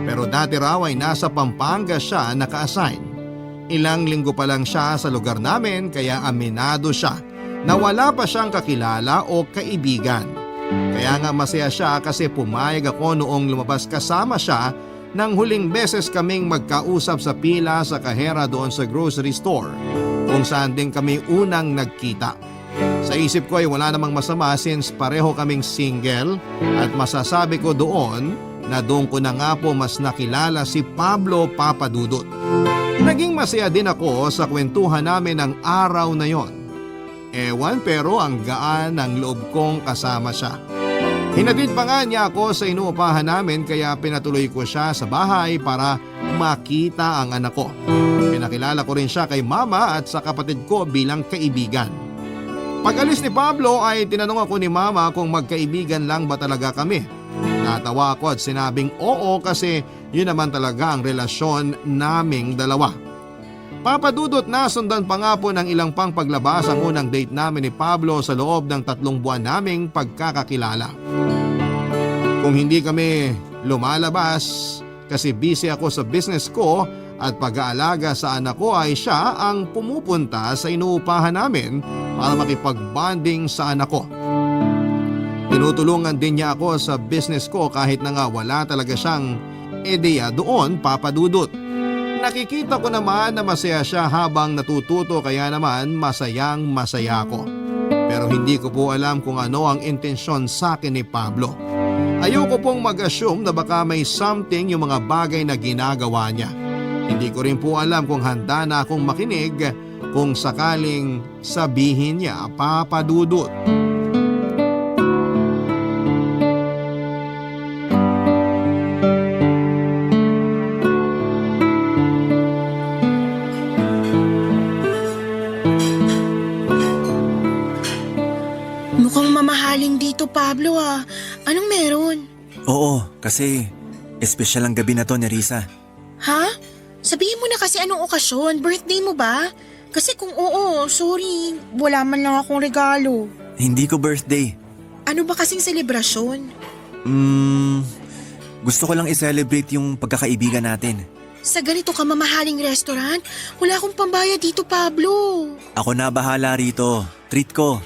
Pero dati raw ay nasa Pampanga siya naka-assign. Ilang linggo pa lang siya sa lugar namin kaya aminado siya na wala pa siyang kakilala o kaibigan. Kaya nga masaya siya kasi pumayag ako noong lumabas kasama siya nang huling beses kaming magkausap sa pila sa kahera doon sa grocery store kung saan din kami unang nagkita. Sa isip ko ay wala namang masama since pareho kaming single at masasabi ko doon na doon ko na nga po mas nakilala si Pablo Papadudut. Naging masaya din ako sa kwentuhan namin ng araw na yon. Ewan pero ang gaan ng loob kong kasama siya. Hinatid pa nga niya ako sa inuupahan namin kaya pinatuloy ko siya sa bahay para makita ang anak ko. Pinakilala ko rin siya kay mama at sa kapatid ko bilang kaibigan. Pag-alis ni Pablo ay tinanong ako ni mama kung magkaibigan lang ba talaga kami. Natawa ako at sinabing oo kasi Yun naman talaga ang relasyon naming dalawa. Papa Dudut, nasundan pa nga po ng ilang pang paglabas ang unang date namin ni Pablo sa loob ng 3 buwan naming pagkakakilala. Kung hindi kami lumalabas kasi busy ako sa business ko at pag-aalaga sa anak ko, ay siya ang pumupunta sa inuupahan namin para makipag-bonding sa anak ko. Tinutulungan din niya ako sa business ko kahit na nga wala talaga siyang ideya doon, Papa Dudut. Nakikita ko naman na masaya siya habang natututo, kaya naman masayang masaya ako. Pero hindi ko po alam kung ano ang intensyon sa akin ni Pablo. Ayoko pong mag-assume na baka may something yung mga bagay na ginagawa niya. Hindi ko rin po alam kung handa na akong makinig kung sakaling sabihin niya, Papa Dudut. Mukhang mamahaling dito, Pablo ah. Anong meron? Oo, kasi espesyal ang gabi na to, Nerissa. Ha? Sabihin mo na kasi anong okasyon. Birthday mo ba? Kasi kung oo, sorry. Wala man lang akong regalo. Hindi ko birthday. Ano ba kasing selebrasyon? Gusto ko lang i-celebrate yung pagkakaibigan natin. Sa ganito ka mamahaling restaurant, wala akong pambayad dito, Pablo. Ako na bahala rito. Treat ko.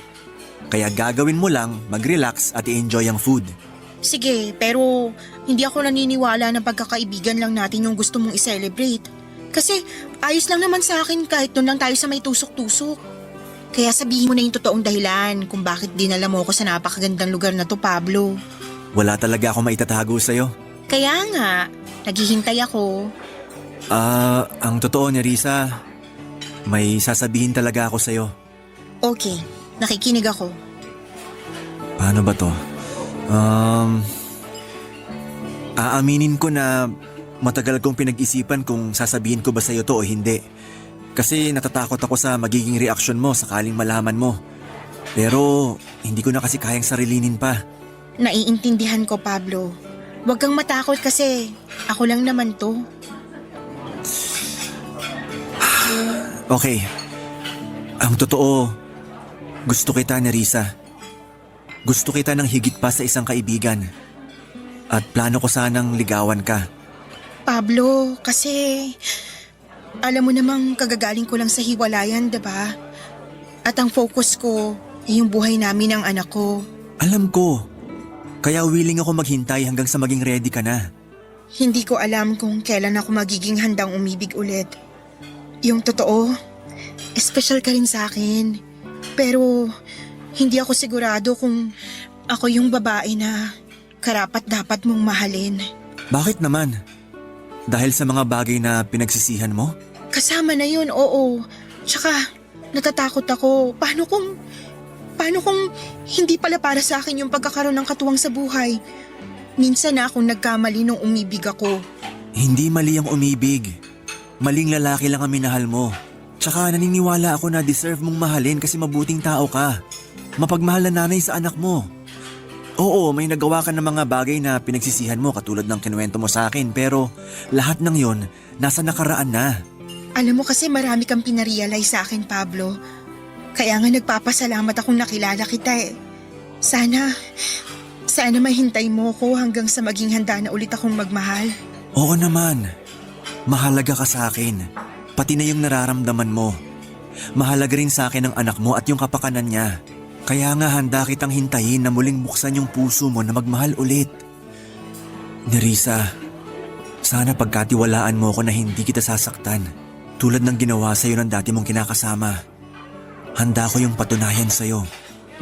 Kaya gagawin mo lang, mag-relax at i-enjoy ang food. Sige, pero hindi ako naniniwala na pagkakaibigan lang natin yung gusto mong i-celebrate. Kasi ayos lang naman sa akin kahit doon lang tayo sa may tusok-tusok. Kaya sabihin mo na yung totoong dahilan kung bakit dinala mo ako sa napakagandang lugar na to, Pablo. Wala talaga ako maitatago sa'yo. Kaya nga, naghihintay ako. Ang totoo, Nerissa, may sasabihin talaga ako sa'yo. Okay, nakikinig ako. Paano ba to? Aaminin ko na matagal kong pinag-isipan kung sasabihin ko ba sa'yo to o hindi. Kasi natatakot ako sa magiging reaksyon mo sakaling malaman mo. Pero hindi ko na kasi kayang sarilinin pa. Naiintindihan ko, Pablo. Huwag kang matakot kasi ako lang naman to. Okay. Ang totoo, gusto kita, Nerissa. Gusto kita ng higit pa sa isang kaibigan. At plano ko sanang ligawan ka. Pablo, kasi alam mo namang kagagaling ko lang sa hiwalayan, diba? At ang focus ko ay yung buhay namin ng anak ko. Alam ko. Kaya willing ako maghintay hanggang sa maging ready ka na. Hindi ko alam kung kailan ako magiging handang umibig ulit. Yung totoo, espesyal ka rin sa akin. Pero hindi ako sigurado kung ako yung babae na karapat-dapat mong mahalin. Bakit naman? Dahil sa mga bagay na pinagsisihan mo? Kasama na yun, oo. Tsaka natatakot ako. Paano kung hindi pala para sa akin yung pagkakaroon ng katuwang sa buhay? Minsan na akong nagkamali nung umibig ako. Hindi mali ang umibig. Maling lalaki lang ang minahal mo. Tsaka naniniwala ako na deserve mong mahalin kasi mabuting tao ka. Mapagmahal na nanay sa anak mo. Oo, may nagawa ka ng mga bagay na pinagsisihan mo katulad ng kinuwento mo sa akin, pero lahat ng yon nasa nakaraan na. Alam mo kasi marami kang pinarealize sa akin, Pablo. Kaya nga nagpapasalamat akong nakilala kita eh. Sana mahintay mo ko hanggang sa maging handa na ulit akong magmahal. Oo naman. Mahalaga ka sa akin. Pati na yung nararamdaman mo. Mahalaga rin sa akin ang anak mo at yung kapakanan niya. Kaya nga handa kitang hintayin na muling buksan yung puso mo na magmahal ulit. Nerissa, sana pagkatiwalaan mo ko na hindi kita sasaktan. Tulad ng ginawa sa'yo ng dati mong kinakasama. Handa ko yung patunayan sa'yo.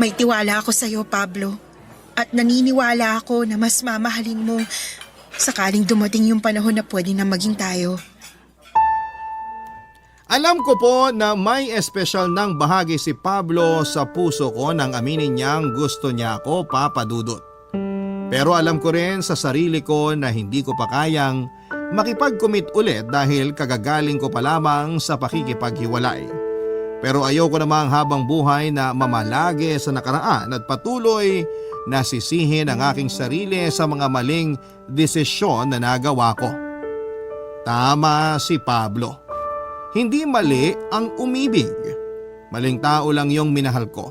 May tiwala ako sa'yo, Pablo. At naniniwala ako na mas mamahalin mo sakaling dumating yung panahon na pwede na maging tayo. Alam ko po na may espesyal ng bahagi si Pablo sa puso ko nang aminin niyang gusto niya ako, Papa Dudut. Pero alam ko rin sa sarili ko na hindi ko pa kayang makipag-commit ulit dahil kagagaling ko pa lamang sa pakikipaghiwalay. Pero ayoko namang habang buhay na mamalagi sa nakaraan at patuloy na sisihin ang aking sarili sa mga maling desisyon na nagawa ko. Tama si Pablo. Hindi mali ang umibig. Maling tao lang yung minahal ko.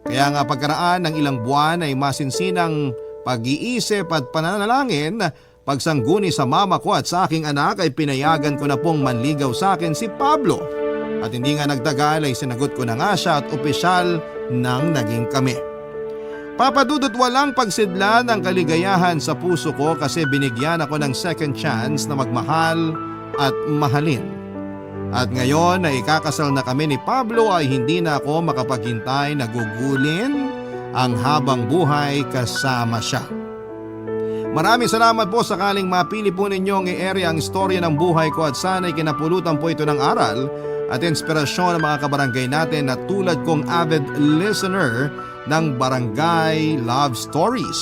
Kaya nga pagkaraan ng ilang buwan ay masinsinang pag-iisip at pananalangin, pagsangguni sa mama ko at sa aking anak ay pinayagan ko na pong manligaw sa akin si Pablo. At hindi nga nagtagal ay sinagot ko na nga siya at opisyal nang naging kami. Papadudot walang pagsidla ng kaligayahan sa puso ko kasi binigyan ako ng second chance na magmahal at mahalin. At ngayon na ikakasal na kami ni Pablo ay hindi na ako makapaghintay na gugulin ang habang buhay kasama siya. Maraming salamat po sakaling mapili po ninyong i-area ang istorya ng buhay ko at sana'y kinapulutan po ito ng aral at inspirasyon ng mga kabarangay natin na tulad kong avid listener ng Barangay Love Stories.